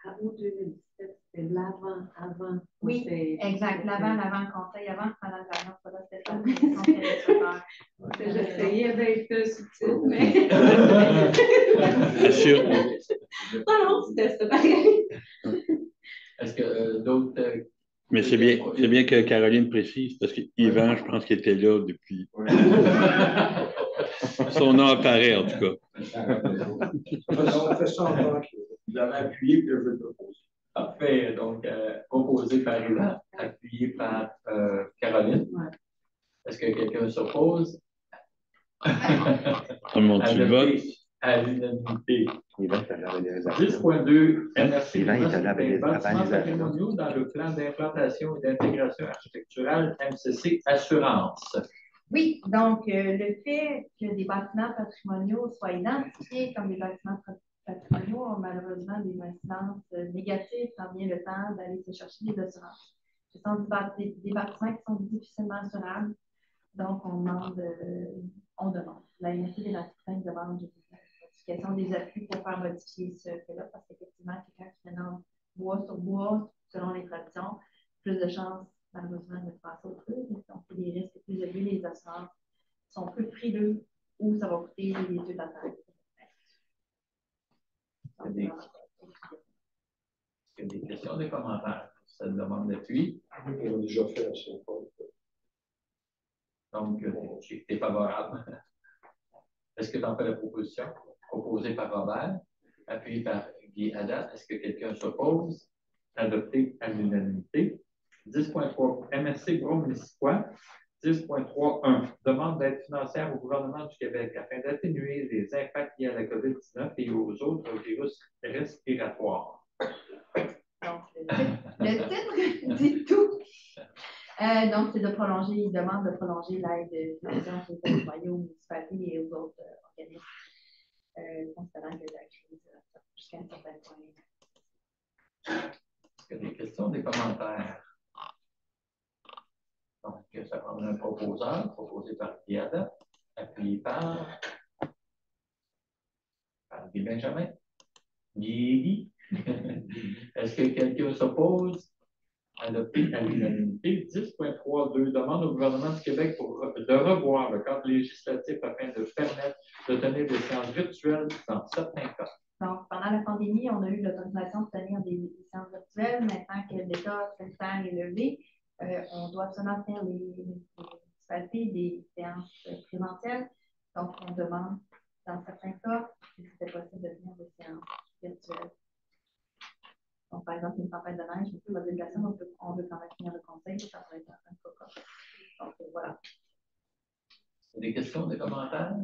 G: à août 2017, c'était l'avant.
F: Oui, exact. L'avant-conseil, avant que Mme Gagnon soit là, c'était ça.
G: J'essayais d'être subtil, mais.
D: C'est sûr.
G: Non, c'était ça pareil.
B: Est-ce que d'autres.
D: Mais c'est bien que Caroline précise, parce qu'Yvan, je pense qu'il était là depuis. Son nom apparaît, en tout cas.
H: On fait ça en tant que vous avez appuyé, puis je vais le proposer.
B: Parfait. Donc, proposé par Yvan, appuyé par Caroline.
G: Ouais.
B: Est-ce que quelqu'un s'oppose?
D: Comment tu votes?
B: À l'unanimité.
J: 10.2,
B: MRC
J: bâtiments
B: patrimoniaux dans le plan d'implantation et d'intégration architecturale MCC Assurance.
F: Oui, donc le fait que des bâtiments patrimoniaux soient identifiés comme des bâtiments patrimoniaux ont malheureusement des incidences négatives quand vient le temps d'aller se chercher des assurances. Ce sont des bâtiments qui sont difficilement mentionnables. Donc, on demande. La MRC des bâtiments demande une modification des appuis pour faire modifier ce fait-là, parce qu'effectivement, quelqu'un qui mélange bois sur bois, selon les traditions, plus de chances, malheureusement, de passer au feu. Donc, les risques plus élevés, les assurances sont plus frileux ou ça va coûter les yeux de la tête.
B: Est-ce qu'il y a des questions, des commentaires sur cette demande d'appui?
H: On a déjà fait la seule fois.
B: Donc, tu es favorable. Est-ce que tu en fais la proposition? Proposée par Robert, appuyée par Guy Haddad. Est-ce que quelqu'un s'oppose? Adopté à l'unanimité. 10.3 MRC Gros Municipal. 10.3.1 demande d'aide financière au gouvernement du Québec afin d'atténuer les impacts liés à la COVID-19 et aux autres virus respiratoires.
F: Donc, le titre dit tout. Donc, c'est de prolonger, il demande de prolonger l'aide financière qui est octroyée aux municipalités et aux autres organismes, considérant que la crise jusqu'à un certain point.
B: Est-ce qu'il y a des questions, des commentaires? Donc, ça prend un proposeur, proposé par Piada, appuyé par Guy Benjamin. Guy. Est-ce que quelqu'un s'oppose? Adopté à l'unanimité. 10.3.2 demande au gouvernement du Québec de revoir le cadre législatif afin de permettre de tenir des séances virtuelles dans certains cas.
F: Donc, pendant la pandémie, on a eu l'autorisation de tenir des séances virtuelles. Maintenant que l'état sanitaire est levé, on doit absolument tenir les des séances présentielles. Donc, on demande, dans certains cas, si c'était possible de tenir des séances virtuelles. Donc, par exemple, une tempête de neige, une modulation, on veut quand même finir le conseil, ça pourrait être un cas. Donc, voilà.
B: Des questions, des commentaires?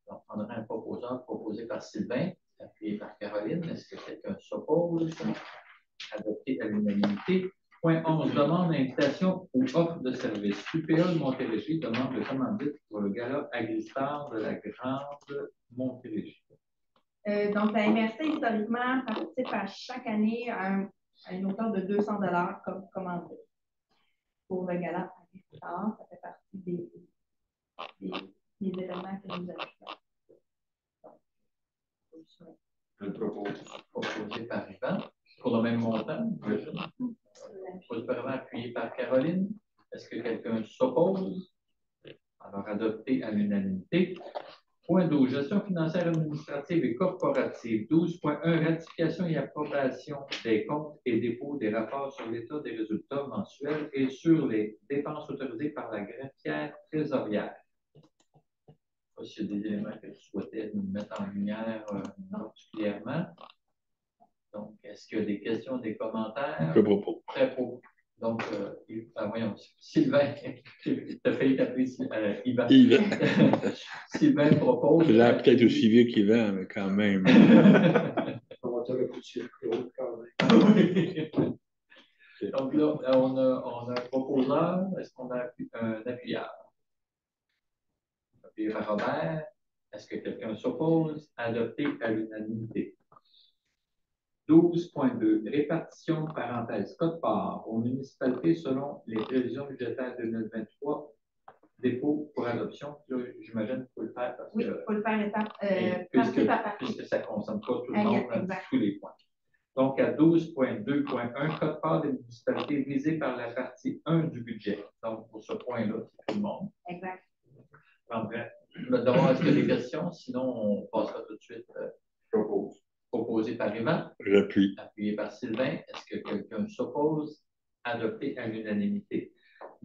B: Donc, on aurait un proposeur proposé par Sylvain, appuyé par Caroline. Est-ce que quelqu'un s'oppose? Adopté à l'unanimité. Point 11, demande d'invitation ou offre de service. UPA de Montérégie demande de commandite pour le gala Agristar de la Grande Montérégie. Donc,
F: la MRC, historiquement, participe à chaque année à une hauteur de 200 $ comme commandite. Pour le gala Agristar, ça fait partie des événements que nous avons.
B: Je propose. Proposé par Yvan. Pour le même montant, appuyé par Caroline. Est-ce que quelqu'un s'oppose? Alors, adopté à l'unanimité. Point 12, gestion financière administrative et corporative. 12.1, ratification et approbation des comptes et dépôts des rapports sur l'état des résultats mensuels et sur les dépenses autorisées par la greffière trésorière. Je ne sais pas s'il y a des éléments que tu souhaitais nous mettre en lumière particulièrement. Donc, est-ce qu'il y a des questions, des commentaires?
D: Je propose.
B: Très beau. Donc, voyons, Sylvain, tu as failli t'appeler Yvan. Sylvain propose.
D: Il a peut-être aussi vieux qu'Yvan, mais quand même.
H: On va te le pousser plus haut quand même.
B: Donc là, on a un proposeur. Est-ce qu'on a un appuyeur? Appuyé par Robert. Est-ce que quelqu'un s'oppose? Adopté à l'unanimité. 12.2, répartition parenthèse quote-part aux municipalités selon les prévisions budgétaires 2023, dépôt pour adoption. J'imagine qu'il faut le faire parce que.
F: Oui, il faut le faire étape par partie.
B: Puisque ça ne concerne pas tout le monde à tous les points. Donc, à 12.2.1, quote-part des municipalités visées par la partie 1 du budget. Donc, pour ce point-là, c'est tout le monde.
F: Exact.
B: Je me demande est-ce qu'il y a des questions, sinon on passera tout de suite.
C: Propose.
B: Proposé par Yvan.
D: J'appuie.
B: Appuyé par Sylvain. Est-ce que quelqu'un s'oppose? Adopté à l'unanimité.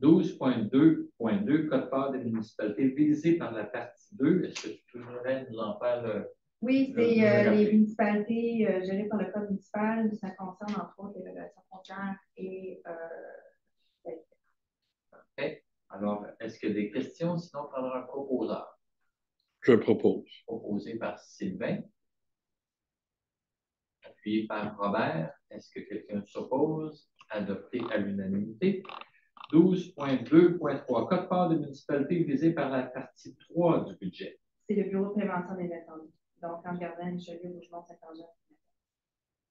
B: 12.2.2, quote-part des municipalités visées par la partie 2. Est-ce que tu pourrais nous en faire
F: oui, c'est les municipalités gérées par le Code municipal. Ça concerne entre autres les régulations frontières et.
B: Parfait. Alors, est-ce qu'il y a des questions? Sinon, on prendra un proposeur.
D: Je propose.
B: Proposé par Sylvain. Appuyé par Robert. Est-ce que quelqu'un s'oppose? Adopté à l'unanimité. 12.2.3, quote-part des municipalités visées par la partie 3 du budget.
F: C'est le Bureau de prévention des incendies. Donc, en regardant Richelieu, Rougemont, Saint-Angèle.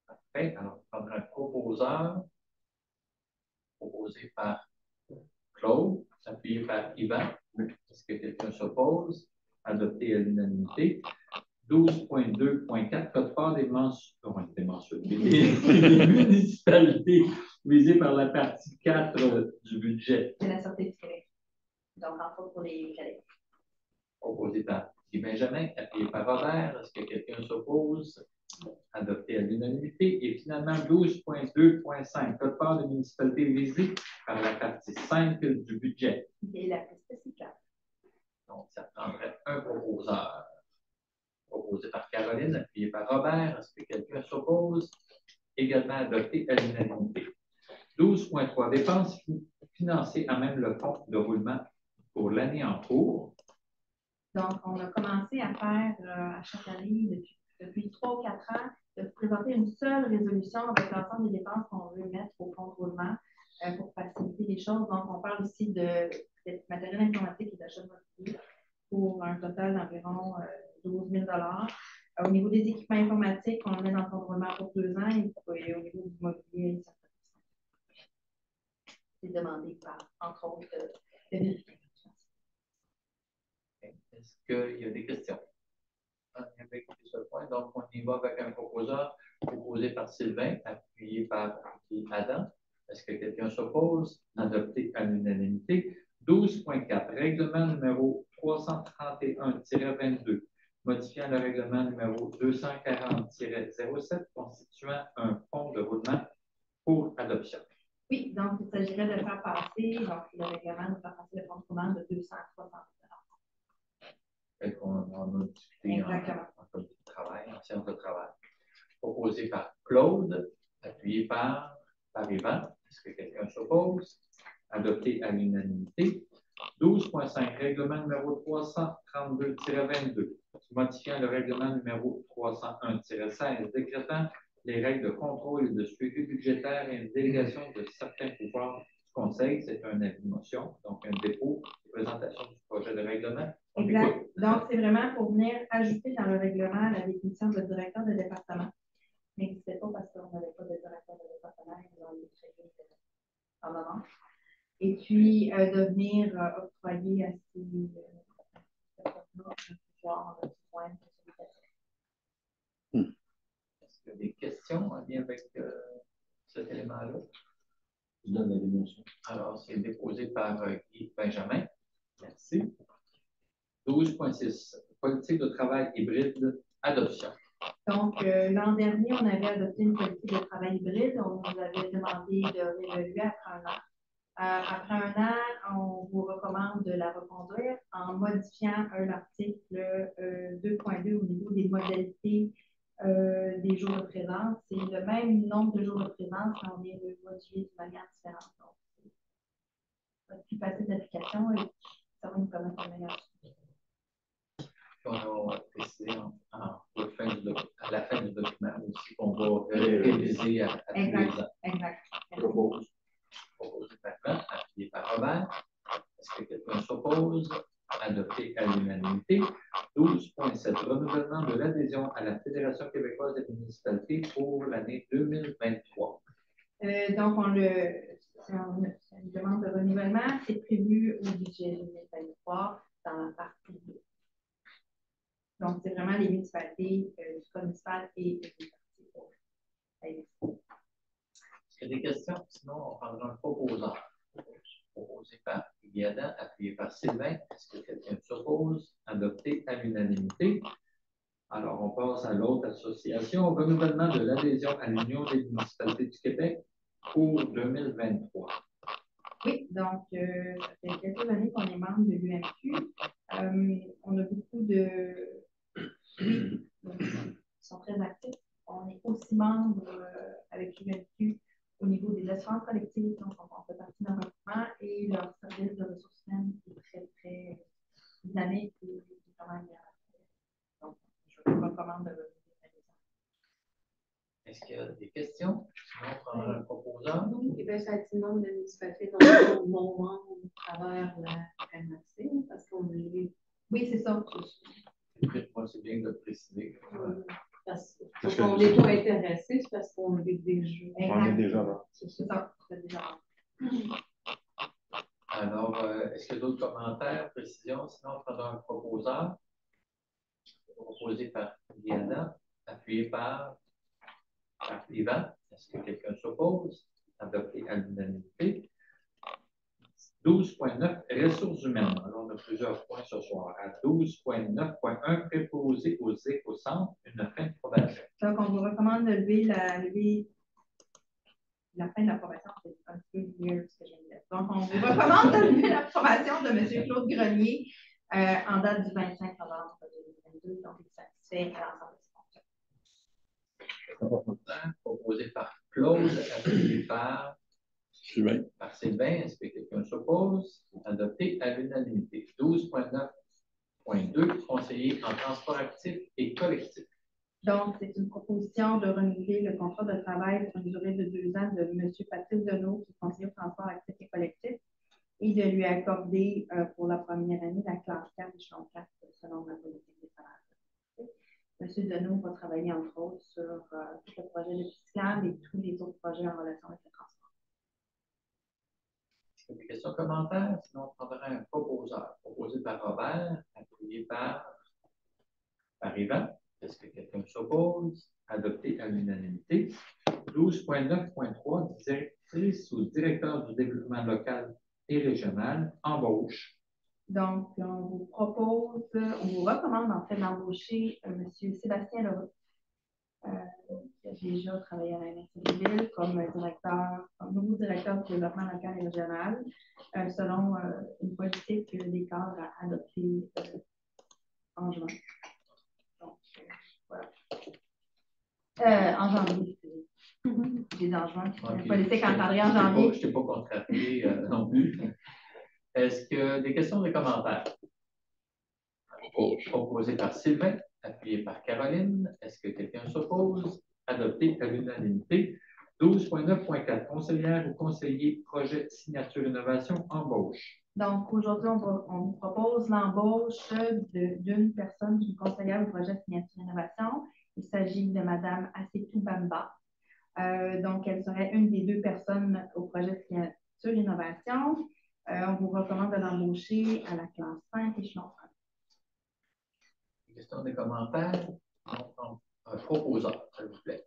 B: Parfait. Alors, on prendra un proposeur. proposé par Claude, appuyé par Yvan. Est-ce que quelqu'un s'oppose? Adopté à l'unanimité. 12.2.4, quote-part des municipalités visées par la partie 4 du budget.
F: C'est la Sûreté du Québec. Donc, entre autres pour les Québec.
B: Proposé par Guy Benjamin, appuyé par Robert. Est-ce que quelqu'un s'oppose? Adopté à l'unanimité. Et finalement, 12.2.5, quote-part des municipalités visées par la partie 5 du budget.
F: Et la piste cyclable.
B: Donc, ça prendrait un proposeur. Proposé par Caroline, appuyé par Robert. Est-ce que quelqu'un s'oppose? Également adopté à l'unanimité. 12.3, dépenses financées à même le fonds de roulement pour l'année en cours.
F: Donc, on a commencé à faire à chaque année, depuis 3 ou 4 ans, de présenter une seule résolution avec l'ensemble des dépenses qu'on veut mettre au fonds de roulement pour faciliter les choses. Donc, on parle aussi de matériel informatique et d'achat de mobilier pour un total d'environ 12 000 Au niveau des équipements informatiques, on le met dans le fonds de roulement pour 2 ans et au niveau du mobilier, c'est demandé par, entre autres, le vérificateur.
B: Est-ce qu'il y a des questions? Avec ce point, donc on y va avec un proposeur proposé par Sylvain, appuyé par Adam. Est-ce que quelqu'un s'oppose? Adopté à l'unanimité. 12.4, règlement numéro 331-22, modifiant le règlement numéro 240-07, constituant un fonds de roulement pour adoption.
F: Oui, donc il s'agirait de faire passer le règlement, de faire passer le fonds de roulement de 260
B: On a discuté en comité de travail, en séance de travail. Proposé par Claude, appuyé par Yvan. Est-ce que quelqu'un s'oppose? Adopté à l'unanimité. 12.5, règlement numéro 332-22, modifiant le règlement numéro 301-16, décrétant les règles de contrôle et de suivi budgétaire et une délégation de certains pouvoirs du Conseil. C'est un avis de motion, donc un dépôt de présentation du projet de règlement.
F: Exact. Donc, c'est vraiment pour venir ajouter dans le règlement la définition de directeur de département. Mais ce n'était pas parce qu'on n'avait pas de directeur de département, ils ont créé en moment. Et puis, de venir octroyer à ces pouvoirs de soins.
B: Est-ce qu'il y a des questions en lien avec cet élément-là?
A: Je donne la démonstration.
B: Alors, c'est déposé par Guy Benjamin. Merci. 12.6, politique de travail hybride, adoption.
F: Donc, l'an dernier, on avait adopté une politique de travail hybride. On nous avait demandé de réévaluer après un an. Après un an, on vous recommande de la reconduire en modifiant l'article 2.2 au niveau des modalités des jours de présence. C'est le même nombre de jours de présence, mais on vient de modifier de manière différente. Donc, c'est plus facile d'application et ça va nous permettre de meilleure.
B: On va préciser à la fin du document aussi qu'on va réviser à tous les ans.
F: Exact.
B: Proposé par Claude, appuyé par Robert. Est-ce que quelqu'un s'oppose? Adopté à l'unanimité. 12.7, renouvellement de l'adhésion à la Fédération québécoise des municipalités pour l'année 2023.
F: Donc, c'est une demande de renouvellement. C'est prévu au budget 2023 dans la partie 2. Donc, c'est vraiment les municipalités, du code municipal et les parties.
B: Est-ce qu'il y a des questions? Sinon, on prendra un proposeur. Proposé par Guyadan, appuyé par Sylvain. Est-ce que quelqu'un s'oppose? Adopté à l'unanimité. Alors, on passe à l'autre association, renouvellement de l'adhésion à l'Union des municipalités du Québec pour 2023.
F: Oui, donc, ça fait quelques années qu'on est membre de l'UMQ. On a beaucoup de qui sont très actifs. On est aussi membre avec l'UMQ au niveau des assurances collectives, donc on fait partie d'un regroupement et leur service de ressources humaines est très, très dynamique et quand même bien. Donc, je vous recommande de
B: Est-ce qu'il y a des questions? Sinon, on prendra un proposeur.
G: Oui, Québec, ça a été membre de la municipalité, donc mon membre à travers la MRC, parce qu'on est.
F: Oui, c'est ça.
B: C'est bien de le préciser.
G: Parce qu'on n'est pas intéressé, c'est parce qu'on est déjà.
C: On est déjà là.
F: C'est ça, c'est déjà là.
B: Alors, est-ce qu'il y a d'autres commentaires, précisions? Sinon, on prendra un proposeur. Proposé par Diana, appuyé par Yvan. Est-ce que quelqu'un s'oppose? Adopté à l'unanimité. 12.9, ressources humaines. Alors, on a plusieurs points ce soir. À 12.9.1, préposé aux éco-centres, une fin de probation.
F: Donc, on vous recommande de lever la fin de l'approbation. C'est un peu mieux ce que je viens de dire. Donc, on vous recommande de lever l'approbation de M. Claude Grenier en date du 25 novembre 2022. Donc, il est satisfait à l'ensemble de ses fonctions.
B: Proposé par Claude, appuyé par
D: Sylvain.
B: Par Sylvain, est-ce que quelqu'un s'oppose? Adopté à l'unanimité. 12.9.2, conseiller en transport actif et collectif.
F: Donc, c'est une proposition de renouveler le contrat de travail pour une durée de 2 ans de M. Patrice Deneau, qui est conseiller au transport actif et collectif, et de lui accorder pour la première année la classe 4 échelon 4 selon la politique des salaires. M. Deneau va travailler entre autres sur tout le projet de fiscal et tous les autres projets en relation avec le transport.
B: Des questions, commentaires? Sinon, on prendra un proposeur. Proposé par Robert, appuyé par Yvan. Est-ce que quelqu'un s'oppose? Adopté à l'unanimité. 12.9.3, directrice ou directeur du développement local et régional, embauche.
F: Donc, on vous recommande en fait d'embaucher M. Sébastien Leroux, qui a déjà travaillé à la MRC-Ville comme nouveau directeur du développement local et régional, selon une politique des cadres à adopter en juin. Donc, voilà. En janvier, j'ai en juin, une politique encadrée en janvier.
B: Je ne t'ai pas contrarié non plus. Est-ce que des questions, des commentaires? Proposé par Sylvain, appuyé par Caroline. Est-ce que quelqu'un s'oppose? Adopté à l'unanimité. 12.9.4, conseillère ou conseiller projet signature innovation, embauche.
F: Donc, aujourd'hui, on vous propose l'embauche d'une personne, d'une conseillère au projet signature innovation. Il s'agit de Mme Assetou Bamba. Donc, elle serait une des 2 personnes au projet signature innovation. On vous recommande de l'embaucher à la classe 5 échelon 1.
B: Questions, des commentaires? Un proposeur, s'il vous plaît.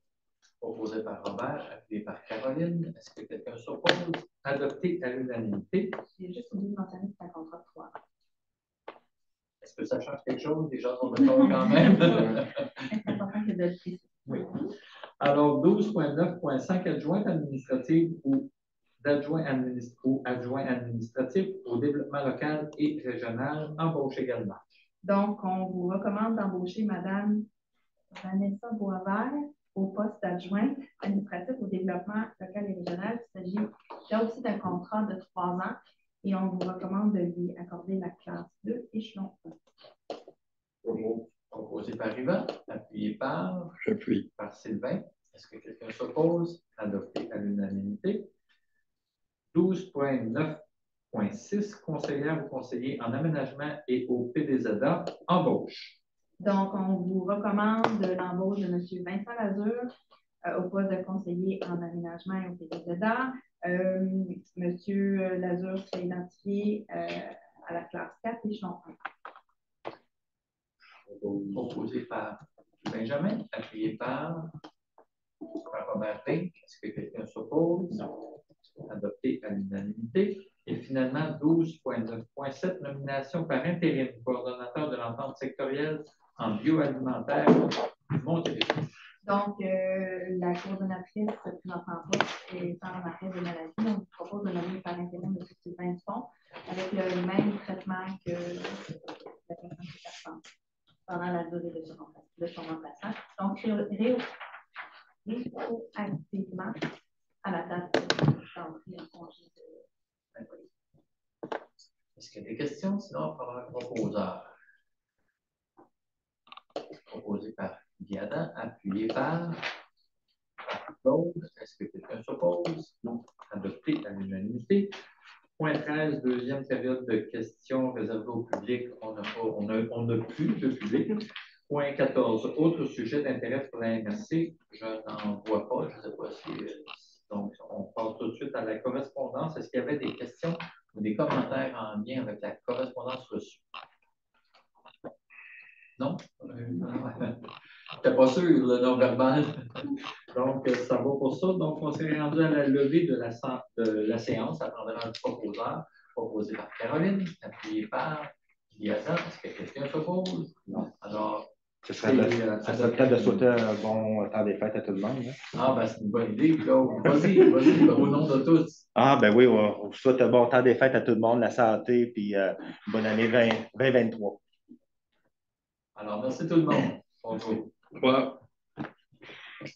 B: Proposé par Robert, appuyé par Caroline. Est-ce que quelqu'un s'oppose? Adopté à l'unanimité.
F: J'ai juste oublié de mentionner que c'est un contrat de 3 ans.
B: Est-ce que ça change quelque chose? Les gens sont d'accord quand même.
F: C'est important que de le préciser.
B: Oui. Alors, 12.9.5, adjointe administrative ou adjoint administratif au développement local et régional, embauche également.
F: Donc, on vous recommande d'embaucher Mme Vanessa Boisvert au poste d'adjointe administratif au développement local et régional. Il s'agit là aussi d'un contrat de 3 ans et on vous recommande de lui accorder la classe 2 échelon 1.
B: Proposé par Yvan, appuyé par Sylvain. Est-ce que quelqu'un s'oppose? Adopté à l'unanimité. 12.9.6, conseillère ou conseiller en aménagement et au PDZA, embauche.
F: Donc, on vous recommande l'embauche de M. Vincent Lazure au poste de conseiller en aménagement et au PDZA. M. Lazure s'est identifié à la classe 4 échelon 1.
B: Proposé par Benjamin, appuyé par Robert Pink. Est-ce que quelqu'un s'oppose? Adopté à l'unanimité. Et finalement, 12.9.7, nomination par intérim, coordonnateur de l'entente sectorielle en bioalimentaire, Montérégie.
F: Donc, la coordonnatrice présentement en poste est en arrêt de maladie. On vous propose de nommer par intérim M. Sylvain Dupont avec le même traitement que la personne qui est absente pendant la durée de son remplacement. Donc, rétroactivement à la date d'entrée en congé de la police.
B: Est-ce qu'il y a des questions? Sinon, on prendra un proposeur. Proposé par Diana, appuyé par Claude. Est-ce que quelqu'un s'oppose? Non. Adopté à l'unanimité. Point 13, deuxième période de questions réservées au public. On n'a plus de public. Point 14, autre sujet d'intérêt pour la MRC. Je n'en vois pas. Je ne sais pas si. Donc, on passe tout de suite à à la correspondance. Est-ce qu'il y avait des questions ou des commentaires en lien avec la correspondance reçue? Non? Je n'étais pas sûr, le non-verbal. Donc, ça va pour ça. Donc, on s'est rendu à la levée de la séance. Ça prendra un proposeur, proposé par Caroline, appuyé par Guillaume. Est-ce que quelqu'un s'oppose?
J: Non.
B: Alors,
J: ça serait peut-être de souhaiter un bon temps des fêtes à tout le monde. Hein?
B: Ah, ben, c'est une bonne idée, Claude. Vas-y, au nom de tous.
J: Ah, ben oui, on souhaite un bon temps des fêtes à tout le monde, la santé, puis bonne année 2023.
B: Alors, merci tout le monde. Bonjour.
D: Ouais.